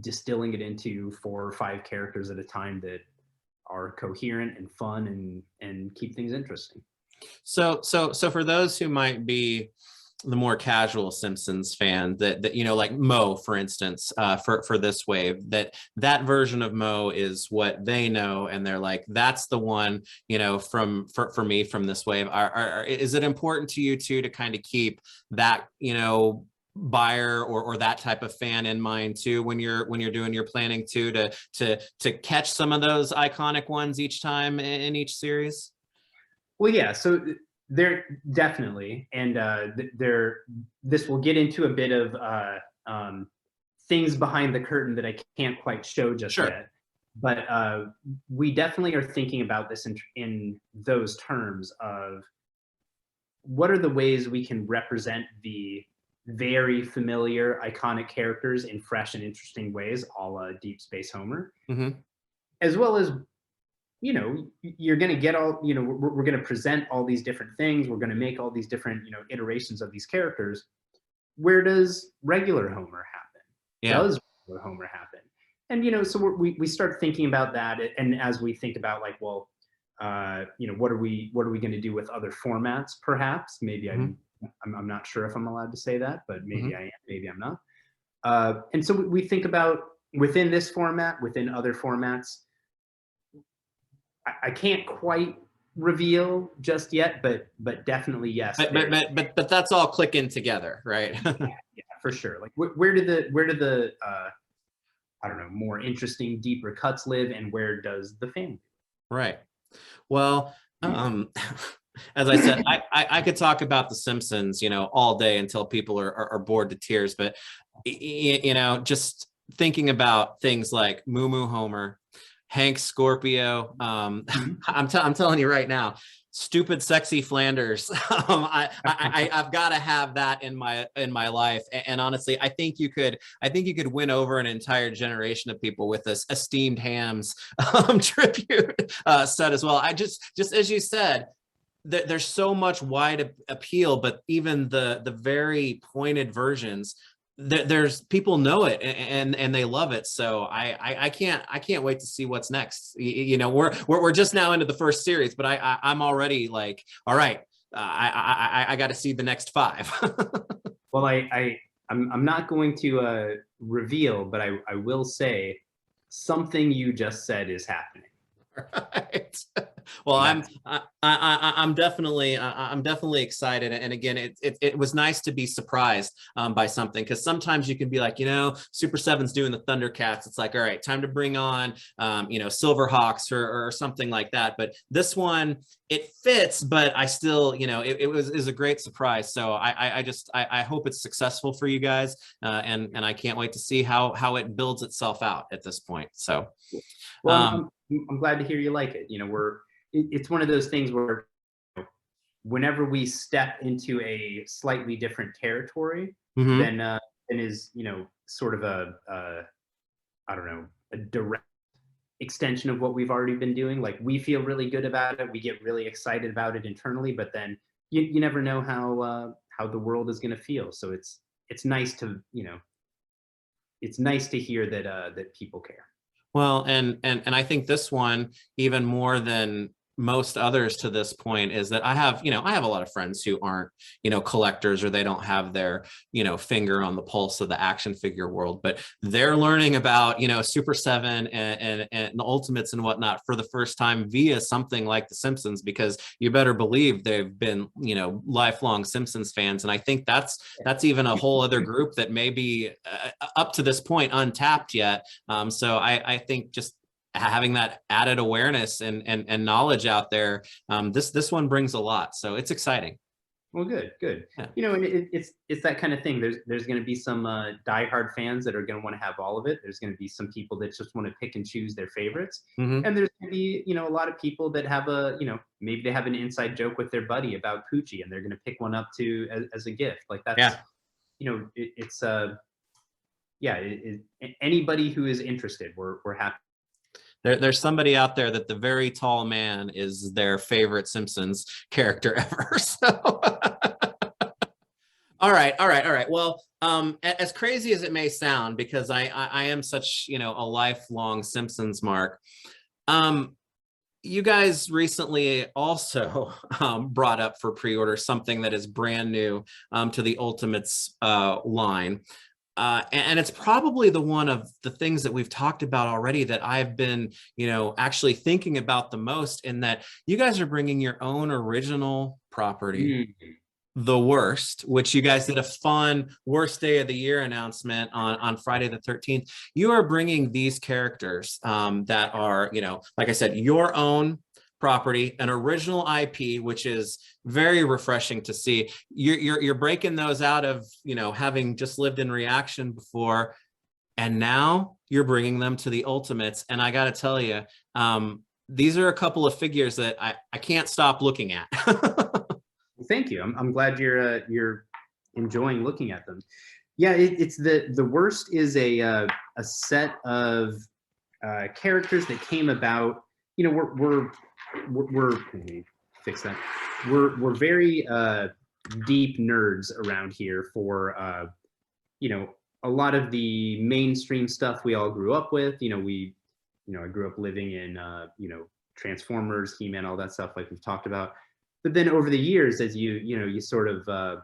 distilling it into 4 or 5 characters at a time that are coherent and fun and keep things interesting.
So for those who might be the more casual Simpsons fan, that you know, like Mo, for instance, for this wave, that version of Mo is what they know, and they're like, that's the one, you know, for me from this wave. Is it important to you too to kind of keep that, you know, buyer or that type of fan in mind too when you're doing your planning too, to catch some of those iconic ones each time in each series?
Well, yeah, so there definitely, and this will get into a bit of things behind the curtain that I can't quite show just
Sure.
yet. But we definitely are thinking about this in those terms of what are the ways we can represent the very familiar, iconic characters in fresh and interesting ways, a la Deep Space Homer,
Mm-hmm.
as well as, you know, you're going to get all, you know, we're going to present all these different things. We're going to make all these different, you know, iterations of these characters. Where does regular Homer happen?
Yeah.
Does regular Homer happen? And, you know, so we start thinking about that. And as we think about like, well, you know, what are we going to do with other formats? Perhaps, maybe
Mm-hmm.
I'm not sure if I'm allowed to say that, but maybe
Mm-hmm.
I am, maybe I'm not. And so we think about within this format, within other formats. I can't quite reveal just yet, but definitely yes.
But that's all clicking together, right?
Yeah, for sure. Like where do the I don't know, more interesting, deeper cuts live, and where does the family?
Right. Well, as I said, I could talk about The Simpsons, you know, all day until people are bored to tears. But you know, just thinking about things like Moo Moo Homer, Hank Scorpio. I'm telling you right now, stupid sexy Flanders. I've got to have that in my life. And honestly, I think you could win over an entire generation of people with this esteemed hams tribute set as well. I just as you said, there's so much wide appeal, but even the very pointed versions, there's people know it and they love it. So I can't wait to see what's next. You know, we're just now into the first series, but I'm already like, all right, I got to see the next 5.
Well, I'm not going to reveal, but I will say something you just said is happening.
Right. Well, I'm definitely excited, and again, it was nice to be surprised by something, because sometimes you can be like, you know, Super7's doing the Thundercats. It's like, all right, time to bring on you know, Silverhawks or something like that. But this one, it fits, but I still, you know, it was a great surprise. So I hope it's successful for you guys, and I can't wait to see how it builds itself out at this point. So.
Well, I'm glad to hear you like it. You know, it's one of those things where whenever we step into a slightly different territory,
Mm-hmm.
than is, you know, sort of I don't know, a direct extension of what we've already been doing. Like, we feel really good about it. We get really excited about it internally, but then you never know how the world is going to feel. So it's nice to, you know, it's nice to hear that people care.
Well, and I think this one, even more than most others to this point, is that I have a lot of friends who aren't, you know, collectors, or they don't have their, you know, finger on the pulse of the action figure world, but they're learning about, you know, Super7 and the Ultimates and whatnot for the first time via something like The Simpsons, because you better believe they've been, you know, lifelong Simpsons fans. And I think that's even a whole other group that may be up to this point untapped yet. So I think just having that added awareness and knowledge out there, this one brings a lot, so it's exciting.
Well, good, good.
Yeah.
You know, and it's that kind of thing. There's going to be some diehard fans that are going to want to have all of it. There's going to be some people that just want to pick and choose their favorites,
Hmm.
and there's going to be, you know, a lot of people that have a, you know, maybe they have an inside joke with their buddy about Poochie, and they're going to pick one up to as a gift. Like that's,
Yeah.
you know, it's yeah, anybody who is interested, we're happy.
There's somebody out there that the very tall man is their favorite Simpsons character ever. So, all right, all right, all right. Well, as crazy as it may sound, because I am such, you know, a lifelong Simpsons mark. You guys recently also brought up for pre-order something that is brand new to the Ultimates line. And it's probably the one of the things that we've talked about already that I've been, you know, actually thinking about the most, in that you guys are bringing your own original property, The Worst, which you guys did a fun worst day of the year announcement on Friday the 13th. You are bringing these characters that are, you know, like I said, your own property, an original IP, which is very refreshing to see. You're breaking those out of, you know, having just lived in Reaction before, and now you're bringing them to the Ultimates. And I got to tell you, these are a couple of figures that I can't stop looking at.
Thank you. I'm glad you're enjoying looking at them. Yeah, it's the Worst is a set of characters that came about. You know, we're let me fix that. We're very deep nerds around here for you know, a lot of the mainstream stuff we all grew up with. You know, I grew up living in you know, Transformers, He-Man, all that stuff like we've talked about. But then over the years, as you know, you sort of I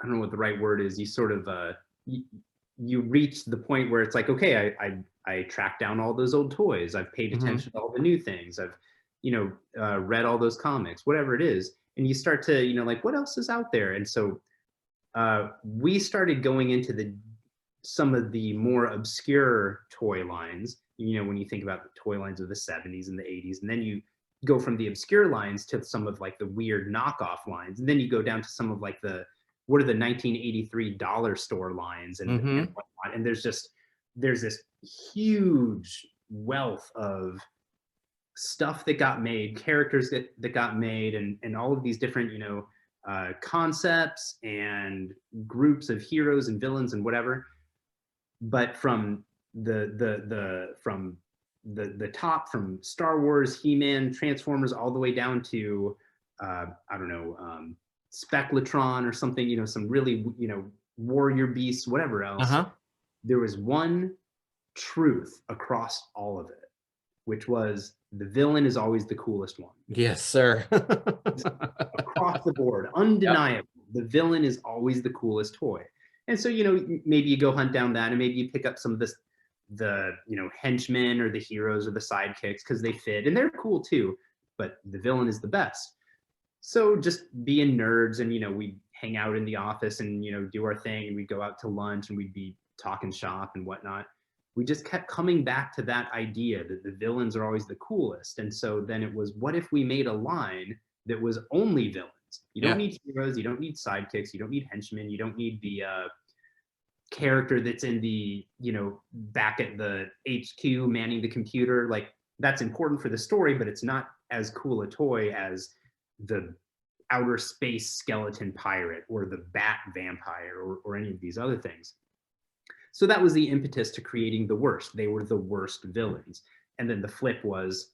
don't know what the right word is. You sort of you reach the point where it's like, okay, I tracked down all those old toys. I've paid attention to all the new things. I've, you know, read all those comics, whatever it is. And you start to, you know, like, what else is out there? And so we started going into some of the more obscure toy lines, you know, when you think about the toy lines of the 70s and the 80s, and then you go from the obscure lines to some of like the weird knockoff lines. And then you go down to some of like what are the 1983 dollar store lines and whatnot. And there's this huge wealth of stuff that got made, characters that got made, and all of these different, you know, concepts and groups of heroes and villains and whatever. But from the top, from Star Wars, He-Man, Transformers, all the way down to I don't know, Spectratron or something, you know, some really, you know, warrior beasts, whatever else. There was one truth across all of it, which was the villain is always the coolest one.
Yes, sir.
Across the board, undeniable. Yep. The villain is always the coolest toy. And so, you know, maybe you go hunt down that, and maybe you pick up some of the you know, henchmen or the heroes or the sidekicks because they fit and they're cool too, but the villain is the best. So just being nerds, and, you know, we'd hang out in the office and, you know, do our thing, and we'd go out to lunch and we'd be talking shop and whatnot. We just kept coming back to that idea that the villains are always the coolest. And so then it was, what if we made a line that was only villains? You don't need heroes, you don't need sidekicks, you don't need henchmen, you don't need the character that's in the, you know, back at the HQ manning the computer. Like, that's important for the story, but it's not as cool a toy as the outer space skeleton pirate or the bat vampire or any of these other things. So that was the impetus to creating The Worst. They were the worst villains. And then the flip was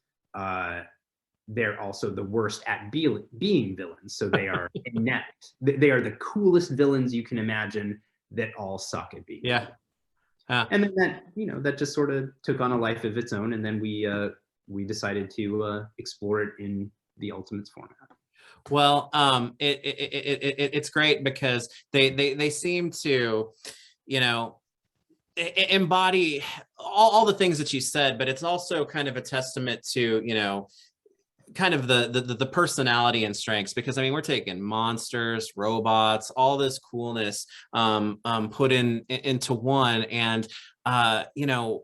they're also the worst at being villains. So they are inept. They are the coolest villains you can imagine that all suck at being.
Yeah.
And then that, you know, that just sort of took on a life of its own. And then we decided to explore it in the Ultimates format.
Well, it's great because they seem to, you know, embody all the things that you said, but it's also kind of a testament to, you know, kind of the personality and strengths, because I mean, we're taking monsters, robots, all this coolness put into one, and you know,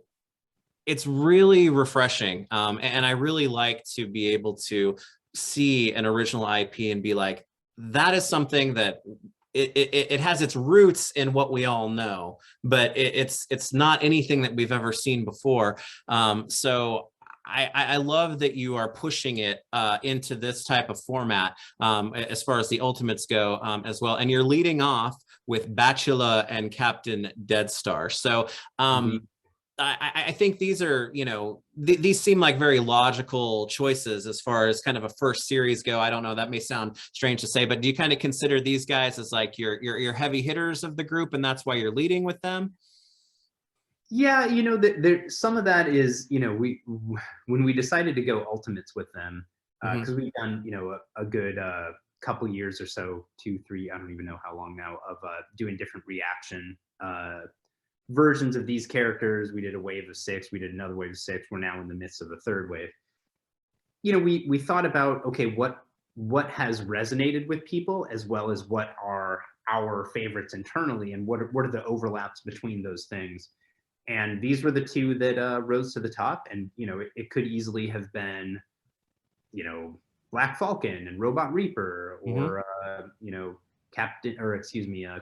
it's really refreshing, and I really like to be able to see an original IP and be like, that is something that it has its roots in what we all know, but it's not anything that we've ever seen before. So I love that you are pushing it into this type of format as far as the Ultimates go as well. And you're leading off with Bachelor and Captain Deadstar. So I think these are, you know, these seem like very logical choices as far as kind of a first series go. I don't know, that may sound strange to say, but do you kind of consider these guys as like your heavy hitters of the group, and that's why you're leading with them?
Yeah, you know, there some of that is, you know, when we decided to go Ultimates with them, because we've done, you know, a good couple years or so, 2, 3, I don't even know how long now, of doing different reaction versions of these characters. We did a wave of 6, we did another wave of 6. We're now in the midst of a third wave. You know, we thought about, okay, what has resonated with people, as well as what are our favorites internally, and what are the overlaps between those things. And these were the two that rose to the top. And, you know, it could easily have been, you know, Black Falcon and Robot Reaper, or, you know,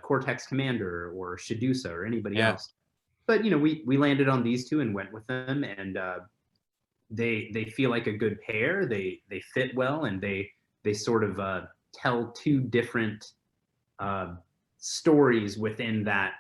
Cortex Commander, or Shadusa, or anybody else. But, you know, we landed on these two and went with them. And they feel like a good pair. They fit well, and they sort of tell two different stories within that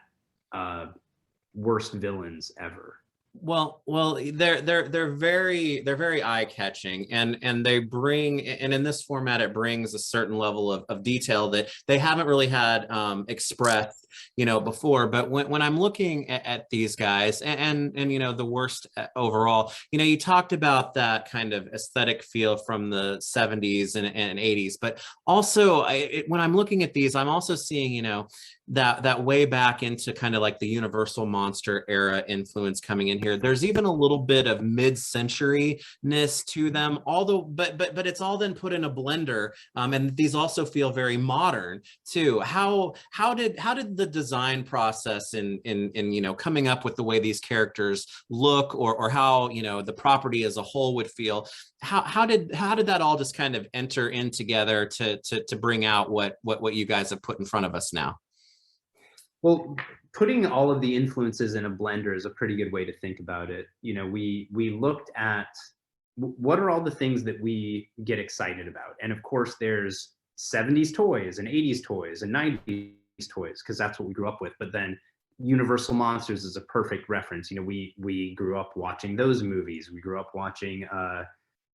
worst villains ever.
Well, they're very eye-catching, and they bring, and in this format it brings a certain level of detail that they haven't really had expressed, you know, before. But when I'm looking at these guys, and you know, the worst overall, you know, you talked about that kind of aesthetic feel from the 70s and 80s, but also when I'm looking at these, I'm also seeing, you know, that way back into kind of like the Universal Monster era influence coming in here. There's even a little bit of mid-century-ness to them, although but it's all then put in a blender, and these also feel very modern too. How did the design process in you know, coming up with the way these characters look, or how, you know, the property as a whole would feel, how did that all just kind of enter in together to bring out what you guys have put in front of us now?
Well, putting all of the influences in a blender is a pretty good way to think about it. You know, we looked at what are all the things that we get excited about. And of course, there's 70s toys and 80s toys and 90s toys, because that's what we grew up with. But then Universal Monsters is a perfect reference. You know, we grew up watching those movies. We grew up watching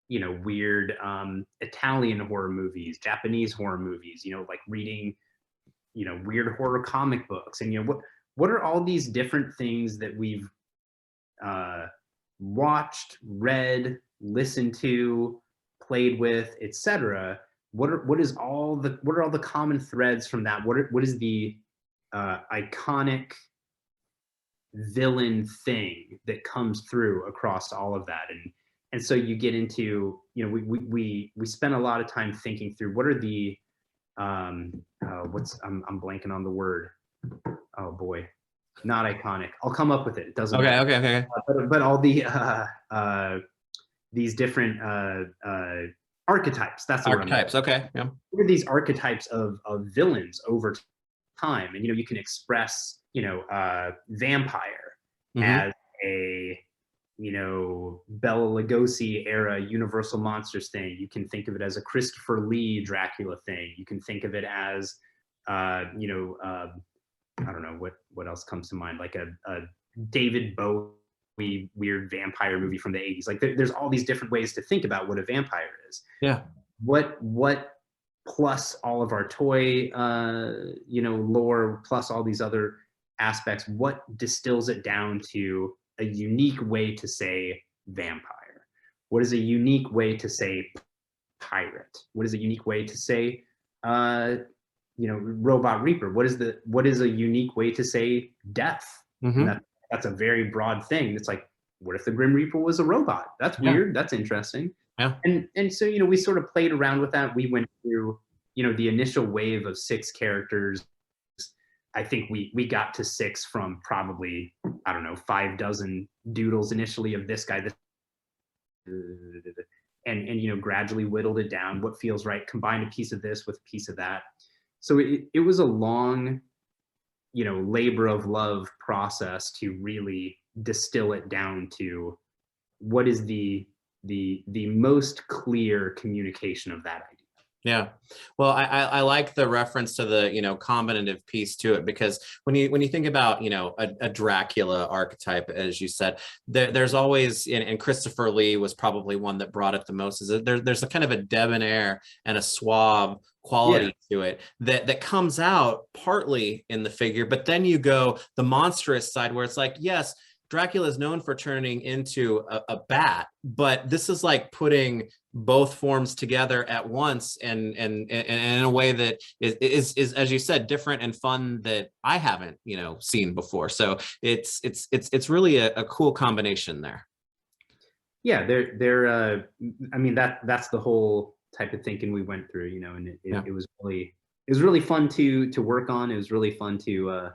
you know, weird Italian horror movies, Japanese horror movies, you know, like reading, you know, weird horror comic books. And, you know, what are all these different things that we've watched, read, listened to, played with, etc. What are all the common threads from that? What is the iconic villain thing that comes through across all of that? And so you get into, you know, we spend a lot of time thinking through what are the I'm blanking on the word. Oh boy, not iconic. I'll come up with it. It doesn't matter.
Okay.
But all the these different archetypes. That's the
Archetypes. Okay. Yeah.
What are these archetypes of villains over time? And, you know, you can express, you know, vampire as a, you know, Bela Lugosi era Universal Monsters thing. You can think of it as a Christopher Lee Dracula thing. You can think of it as, you know, I don't know what else comes to mind, like a David Bowie weird vampire movie from the 80s. Like there's all these different ways to think about what a vampire is.
Yeah.
What plus all of our toy, you know, lore, plus all these other aspects, what distills it down to a unique way to say vampire? What is a unique way to say pirate? What is a unique way to say, you know, Robot Reaper? What is a unique way to say death? That's a very broad thing. It's like, what if the Grim Reaper was a robot? That's weird. That's interesting.
Yeah.
And so, you know, we sort of played around with that. We went through, you know, the initial wave of 6 characters. I think we got to 6 from probably, I don't know, 5 dozen doodles initially of this guy. and you know, gradually whittled it down, what feels right, combined a piece of this with a piece of that. So it was a long, you know, labor of love process to really distill it down to what is the most clear communication of that idea.
Yeah, well, I like the reference to the, you know, combinative piece to it, because when you think about, you know, a Dracula archetype, as you said, there's always, and Christopher Lee was probably one that brought it the most, is that there's a kind of a debonair and a suave quality to it that comes out partly in the figure, but then you go the monstrous side where it's like, yes, Dracula is known for turning into a bat, but this is like putting both forms together at once, and in a way that is, as you said, different and fun that I haven't, you know, seen before. So it's really a cool combination there.
Yeah, I mean, that's the whole type of thinking we went through, you know, and it was really fun to work on. It was really fun to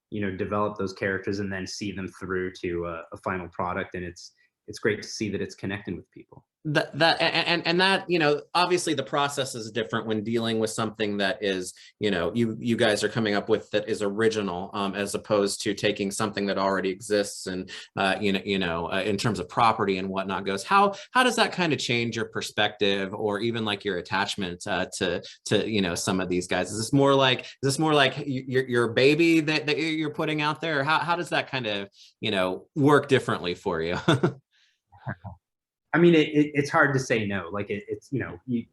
you know, develop those characters and then see them through to a final product. And it's great to see that it's connecting with people.
That, you know, obviously the process is different when dealing with something that is, you know, you guys are coming up with that is original, as opposed to taking something that already exists, and you know, in terms of property and whatnot goes. How does that kind of change your perspective, or even like your attachment to you know, some of these guys? Is this more like your baby that you're putting out there, or how does that kind of, you know, work differently for you?
I mean, it's hard to say no. Like it's, you know, you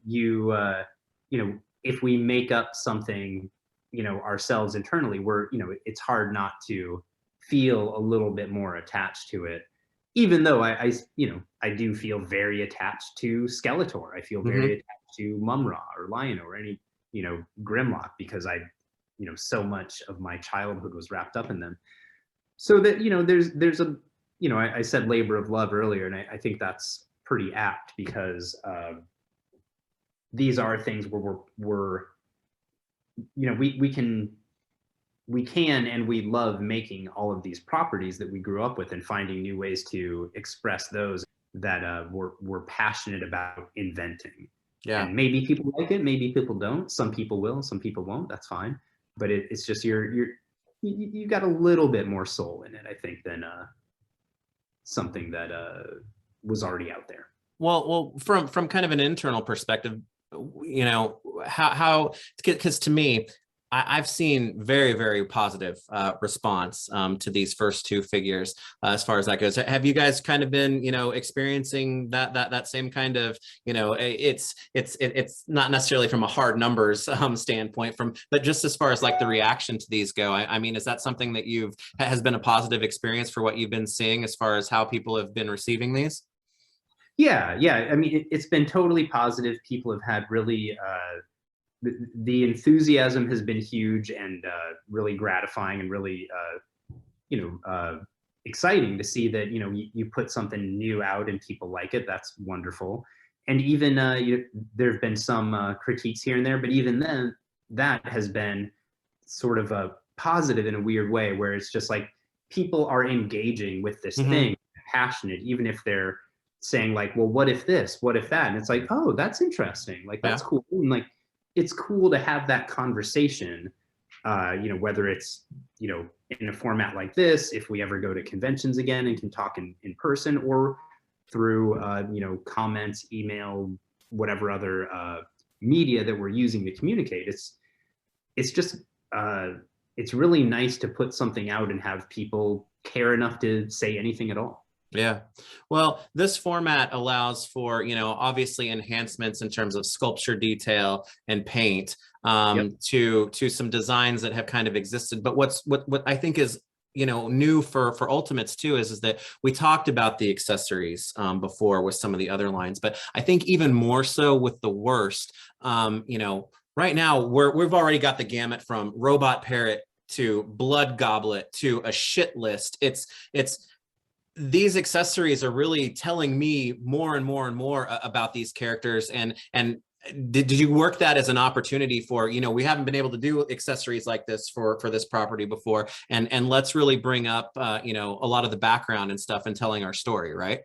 know, if we make up something, you know, ourselves internally, you know, it's hard not to feel a little bit more attached to it. Even though you know, I do feel very attached to Skeletor. I feel very attached to Mumra or Lion or any, you know, Grimlock, because you know, so much of my childhood was wrapped up in them. So that, you know, there's a, you know, I said labor of love earlier, and I think that's pretty apt, because these are things where we're you know, we can and we love making all of these properties that we grew up with, and finding new ways to express those that we're passionate about inventing.
Yeah.
And maybe people like it, maybe people don't. Some people will, some people won't. That's fine. But it's just you got a little bit more soul in it, I think, than something that was already out there.
Well, from kind of an internal perspective, you know, how, because to me, I've seen very, very positive response to these first two figures as far as that goes. Have you guys kind of been, you know, experiencing that same kind of, you know, it's not necessarily from a hard numbers standpoint, but just as far as like the reaction to these go? I mean, is that something that has been a positive experience for what you've been seeing as far as how people have been receiving these?
Yeah. I mean, it's been totally positive. People have had really the enthusiasm has been huge, and really gratifying, and really you know, exciting to see that, you know, you put something new out and people like it. That's wonderful. And even there have been some critiques here and there, but even then, that has been sort of a positive in a weird way, where it's just like people are engaging with this thing, passionate, even if they're saying like, well, what if this, what if that? And it's like, oh, that's interesting. Like, that's cool. And like, it's cool to have that conversation, you know, whether it's, you know, in a format like this, if we ever go to conventions again and can talk in person, or through, you know, comments, email, whatever other media that we're using to communicate. It's just, it's really nice to put something out and have people care enough to say anything at all.
Yeah, well, this format allows for, you know, obviously enhancements in terms of sculpture detail and paint, to some designs that have kind of existed. But what I think is, you know, new for Ultimates too is that we talked about the accessories before with some of the other lines, but I think even more so with the worst, you know, right now we've already got the gamut from Robot Parrot to Blood Goblet to a shit list. It's these accessories are really telling me more and more and more about these characters. And did you work that as an opportunity for, you know, we haven't been able to do accessories like this for this property before, and let's really bring up, you know, a lot of the background and stuff and telling our story, right?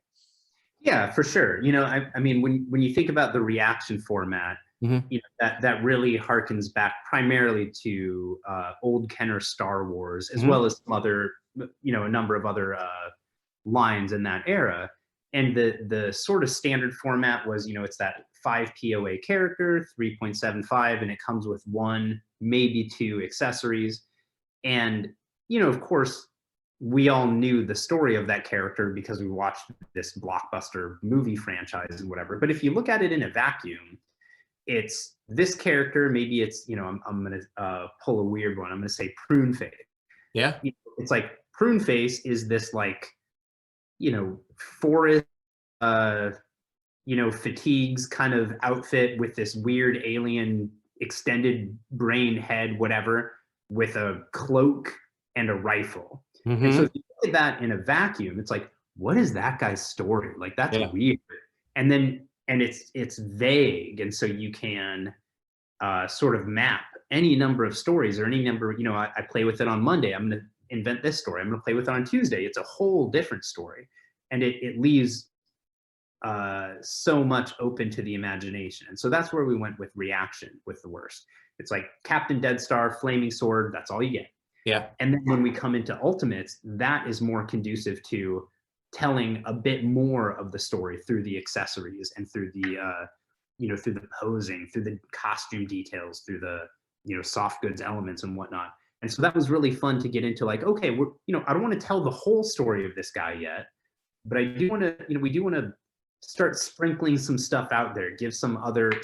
Yeah, for sure. I mean, when you think about the reaction format,
Mhm.
that really harkens back primarily to old Kenner Star Wars, as
Mhm.
well as some other, a number of other lines in that era. And the sort of standard format was, it's that 5 POA character, 3.75, and it comes with one, maybe two accessories. And, of course, we all knew the story of that character because we watched this blockbuster movie franchise and whatever. But if you look at it in a vacuum, it's this character. Maybe it's, I'm going to pull a weird one. I'm going to say Prune Face.
Yeah.
It's like Prune Face is this like, forest, uh, fatigues kind of outfit with this weird alien extended brain head, whatever, with a cloak and a rifle. And so
Mhm.
if you look at that in a vacuum, it's like, what is that guy's story? Like that's
Yeah.
weird. And it's vague. And so you can sort of map any number of stories or any number, I play with it on Monday. I'm going to invent this story. I'm going to play with it on Tuesday. It's a whole different story. And it leaves so much open to the imagination. And so that's where we went with reaction with the worst. It's like Captain Dead Star, Flaming Sword, that's all you get.
Yeah.
And then when we come into Ultimates, that is more conducive to telling a bit more of the story through the accessories and through the, through the posing, through the costume details, through the, soft goods elements and whatnot. And so that was really fun to get into like, okay, I don't want to tell the whole story of this guy yet, but I do want to, we do want to start sprinkling some stuff out there, give some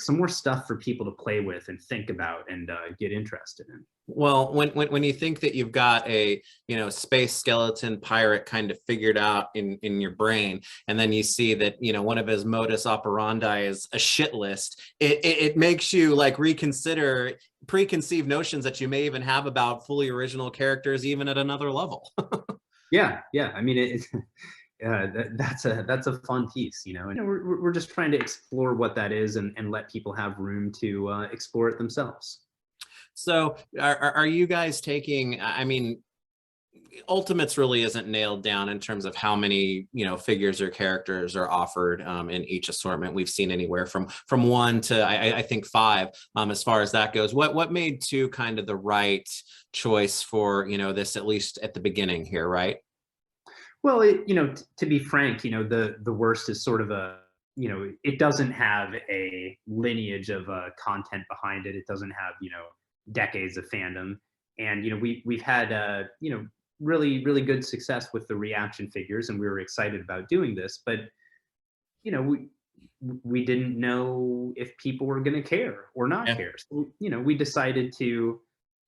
more stuff for people to play with and think about and get interested in.
Well, when you think that you've got a space skeleton pirate kind of figured out in your brain, and then you see that one of his modus operandi is a shit list, it makes you like reconsider preconceived notions that you may even have about fully original characters, even at another level.
Yeah. I mean, that's a fun piece, and we're just trying to explore what that is and let people have room to explore it themselves.
So are you guys taking, I mean, Ultimates really isn't nailed down in terms of how many figures or characters are offered in each assortment. We've seen anywhere from one to I think five as far as that goes. What made two kind of the right choice for this, at least at the beginning here, right?
Well, to be frank, the worst is sort of a, it doesn't have a lineage of content behind it. It doesn't have, decades of fandom. And, we've had, really, really good success with the reaction figures, and we were excited about doing this. But, you know, we, we didn't know if people were going to care or not
Yeah.
care. So, we decided to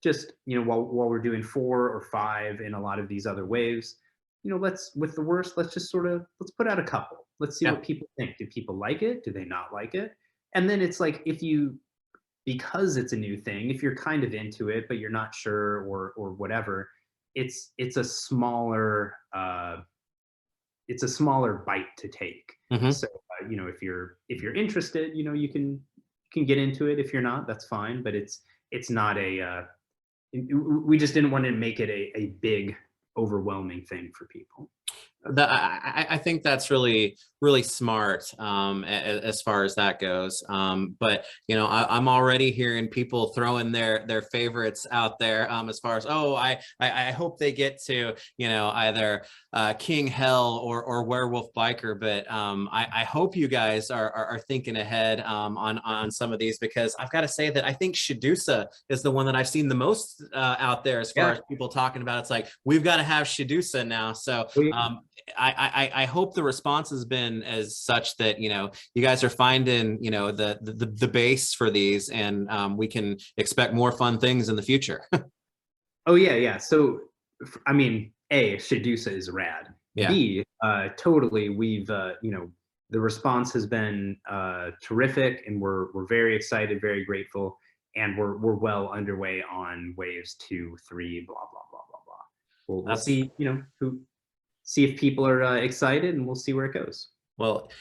just, while we're doing 4 or 5 in a lot of these other waves, with the worst, let's just let's put out a couple. Let's see
Yeah.
what people think. Do people like it? Do they not like it? And then it's like, because it's a new thing, if you're kind of into it, but you're not sure or whatever, it's a smaller, bite to take.
Hmm.
So, if you're interested, you can get into it. If you're not, that's fine. But it's not we just didn't want to make it a big, overwhelming thing for people.
I think that's really, really smart as far as that goes. But I'm already hearing people throwing their favorites out there as far as, oh, I hope they get to either King Hell or Werewolf Biker. But I hope you guys are thinking ahead on some of these, because I've got to say that I think Shadusa is the one that I've seen the most out there as far
Yeah.
as people talking about. It's like, we've got to have Shadusa now. So I hope the response has been as such that you guys are finding the base for these, and we can expect more fun things in the future.
Oh yeah. So, I mean, A, Shadusa is rad.
Yeah.
B, totally. We've the response has been terrific, and we're very excited, very grateful, and we're well underway on waves 2, 3, blah blah blah blah blah. We'll
That's
see, see if people are excited, and we'll see where it goes.
Well,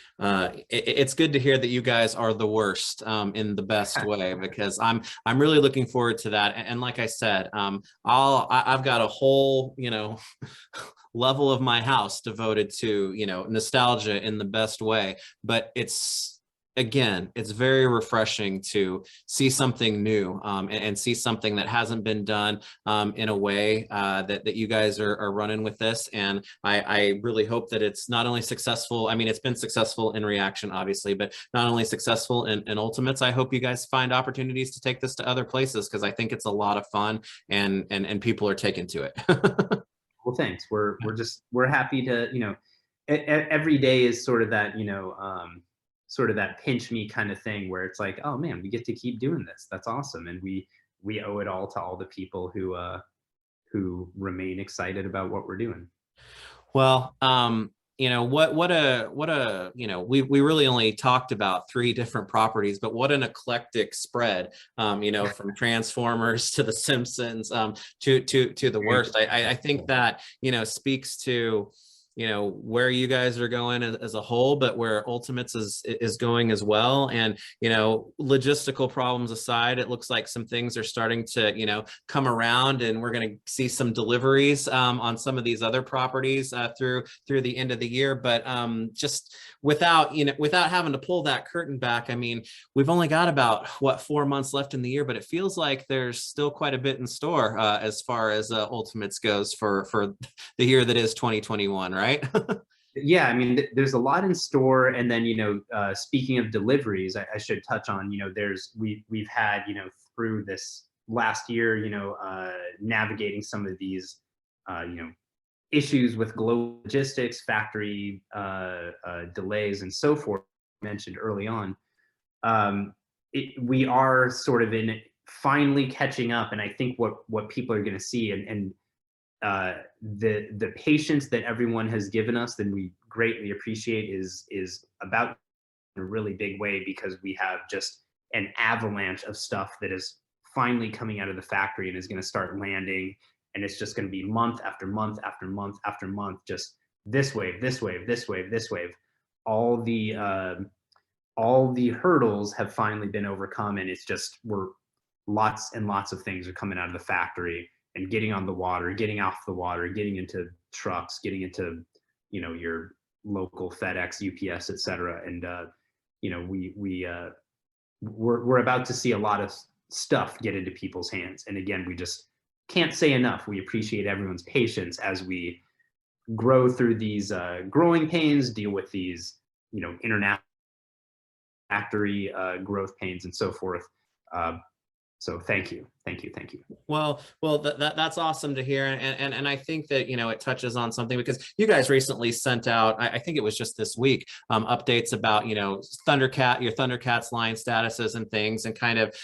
it's good to hear that you guys are the worst in the best way, because I'm really looking forward to that. And like I said, I've got a whole, level of my house devoted to, nostalgia in the best way. But it's very refreshing to see something new, and see something that hasn't been done in a way that you guys are running with this. And I really hope that it's not only successful. I mean, it's been successful in Reaction, obviously, but not only successful in Ultimates. I hope you guys find opportunities to take this to other places, because I think it's a lot of fun, and people are taken to it.
Well, thanks. We're happy to, every day is sort of that, sort of that pinch me kind of thing where it's like, oh man, we get to keep doing this. That's awesome. And we owe it all to all the people who remain excited about what we're doing.
Well, we really only talked about 3 different properties, but what an eclectic spread, from Transformers to the Simpsons, to the worst. I think that, speaks to, where you guys are going as a whole, but where Ultimates is going as well. And, logistical problems aside, it looks like some things are starting to, come around, and we're going to see some deliveries on some of these other properties through the end of the year. But just without having to pull that curtain back, I mean, we've only got about 4 months left in the year, but it feels like there's still quite a bit in store as far as Ultimates goes for the year that is 2021, right?
Yeah, I mean, there's a lot in store. And then, speaking of deliveries, I should touch on, we've had, through this last year, navigating some of these, issues with global logistics, factory delays, and so forth, mentioned early on. We are sort of in finally catching up, and I think what people are going to see, and the patience that everyone has given us, that we greatly appreciate, is about in a really big way, because we have just an avalanche of stuff that is finally coming out of the factory and is going to start landing, and it's just going to be month after month after month after month, just this wave, this wave, this wave, this wave. All the hurdles have finally been overcome, and it's just lots and lots of things are coming out of the factory and getting on the water, getting off the water, getting into trucks, getting into, your local FedEx, UPS, et cetera. And, we're about to see a lot of stuff get into people's hands. And again, we just can't say enough. We appreciate everyone's patience as we grow through these growing pains, deal with these, international factory growth pains, and so forth. So thank you.
Well, that's awesome to hear. And I think that, it touches on something, because you guys recently sent out, I think it was just this week, updates about, your Thundercats line statuses and things, and kind of,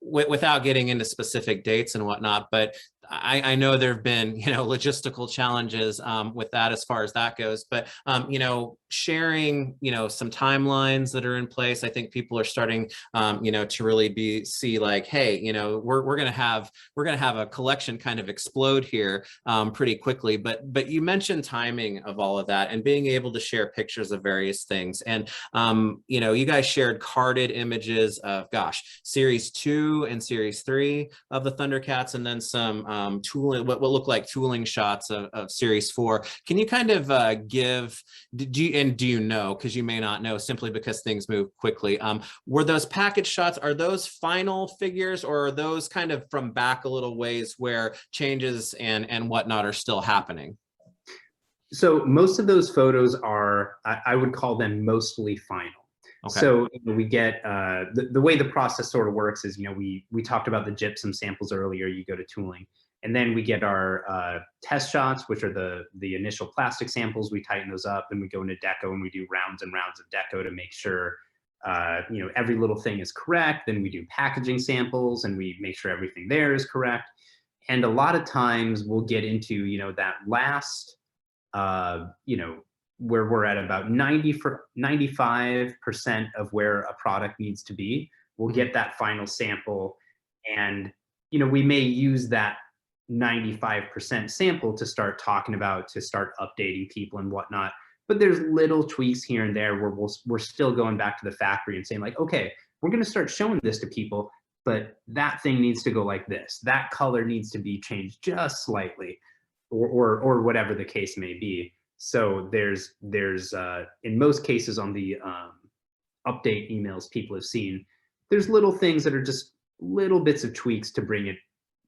without getting into specific dates and whatnot, but I know there have been, logistical challenges with that as far as that goes. But, sharing, some timelines that are in place, I think people are starting, to really see like, hey, we're gonna have a collection kind of explode here pretty quickly. But you mentioned timing of all of that, and being able to share pictures of various things. And you guys shared carded images of, Series 2 and Series 3 of the Thundercats, and then some tooling, what look like tooling shots of Series 4. Can you kind of do you know, because you may not know simply because things move quickly, were those package shots, are those final figures, or are those kind of from back a little ways where changes and whatnot are still happening?
So most of those photos are, I would call them mostly final. Okay. So we get the way the process sort of works is, we talked about the gypsum samples earlier. You go to tooling, and then we get our test shots, which are the initial plastic samples. We tighten those up, and we go into deco, and we do rounds and rounds of deco to make sure every little thing is correct. Then we do packaging samples, and we make sure everything there is correct. And a lot of times we'll get into that last where we're at about 95% of where a product needs to be. We'll get that final sample, and we may use that 95% sample to start talking about, to start updating people and whatnot. but there's little tweaks here and there where we're still going back to the factory and saying like, okay, we're going to start showing this to people, but that thing needs to go like this. That color needs to be changed just slightly, or whatever the case may be. So there's in most cases on the update emails people have seen, there's little things that are just little bits of tweaks to bring it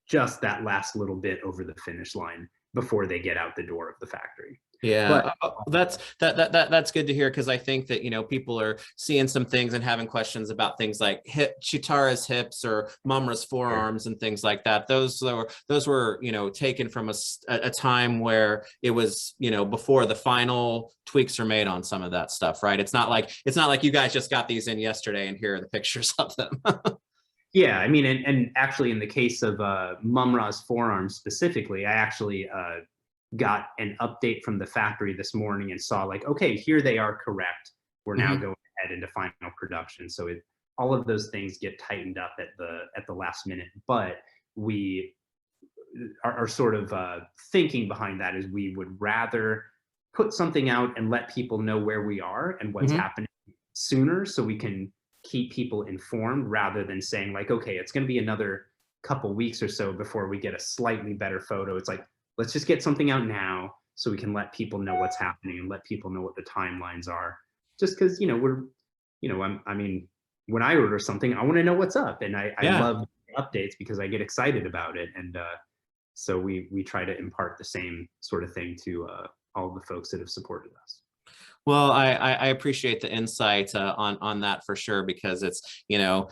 just that last little bit over the finish line before they get out the door of the factory.
Yeah, that's good to hear, because I think that, you know, people are seeing some things and having questions about things like Chitara's hips or Mumra's forearms and things like that. Those were, you know, taken from a time where it was, you know, before the final tweaks are made on some of that stuff, right? It's not like you guys just got these in yesterday and here are the pictures of them.
Yeah, I mean, and actually in the case of Mumra's forearms specifically, I actually got an update from the factory this morning and saw like, okay, here they are correct. We're now going ahead into final production. So all of those things get tightened up at the last minute. But we are sort of thinking behind that is we would rather put something out and let people know where we are and what's happening sooner, so we can keep people informed, rather than saying like, okay, it's going to be another couple weeks or so before we get a slightly better photo. It's like, let's just get something out now so we can let people know what's happening and let people know what the timelines are. Just because, you know, I mean, when I order something, I want to know what's up, and I love updates because I get excited about it. And so we try to impart the same sort of thing to all the folks that have supported us.
Well, I appreciate the insight on that for sure, because it's, you know,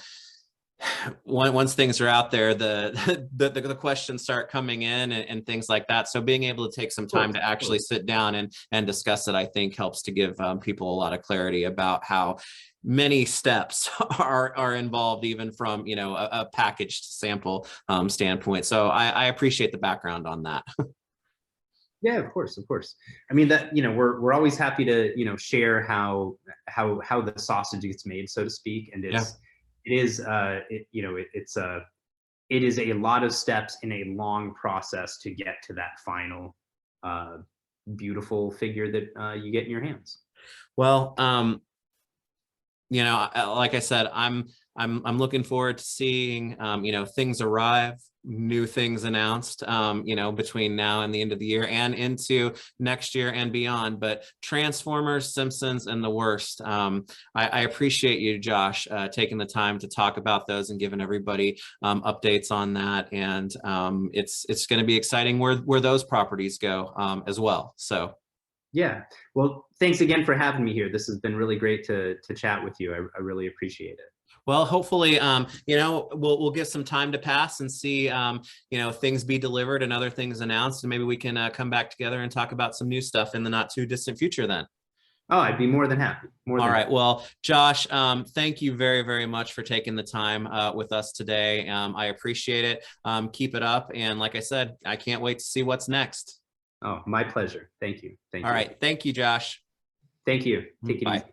once things are out there, the questions start coming in and things like that. So being able to take some time to actually sit down and discuss it, I think helps to give people a lot of clarity about how many steps are involved, even from, you know, a packaged sample standpoint. So I appreciate the background on that.
Yeah, of course, of course. I mean, that, you know, we're always happy to, you know, share how the sausage gets made, so to speak. And it is a lot of steps in a long process to get to that final beautiful figure that you get in your hands.
Well, you know, like I said, I'm looking forward to seeing, you know, things arrive, new things announced, you know, between now and the end of the year and into next year and beyond. But Transformers, Simpsons, and the worst. I appreciate you, Josh, taking the time to talk about those and giving everybody updates on that. And it's going to be exciting where those properties go as well. So.
Yeah. Well, thanks again for having me here. This has been really great to chat with you. I really appreciate it.
Well, hopefully, you know, we'll give some time to pass and see, you know, things be delivered and other things announced, and maybe we can come back together and talk about some new stuff in the not too distant future then.
Oh, I'd be more than happy.
All right. Well, Josh, thank you very, very much for taking the time with us today. I appreciate it. Keep it up. And like I said, I can't wait to see what's next.
Oh, my pleasure. Thank you. Thank you.
All right. Thank you, Josh.
Thank you. Take it easy.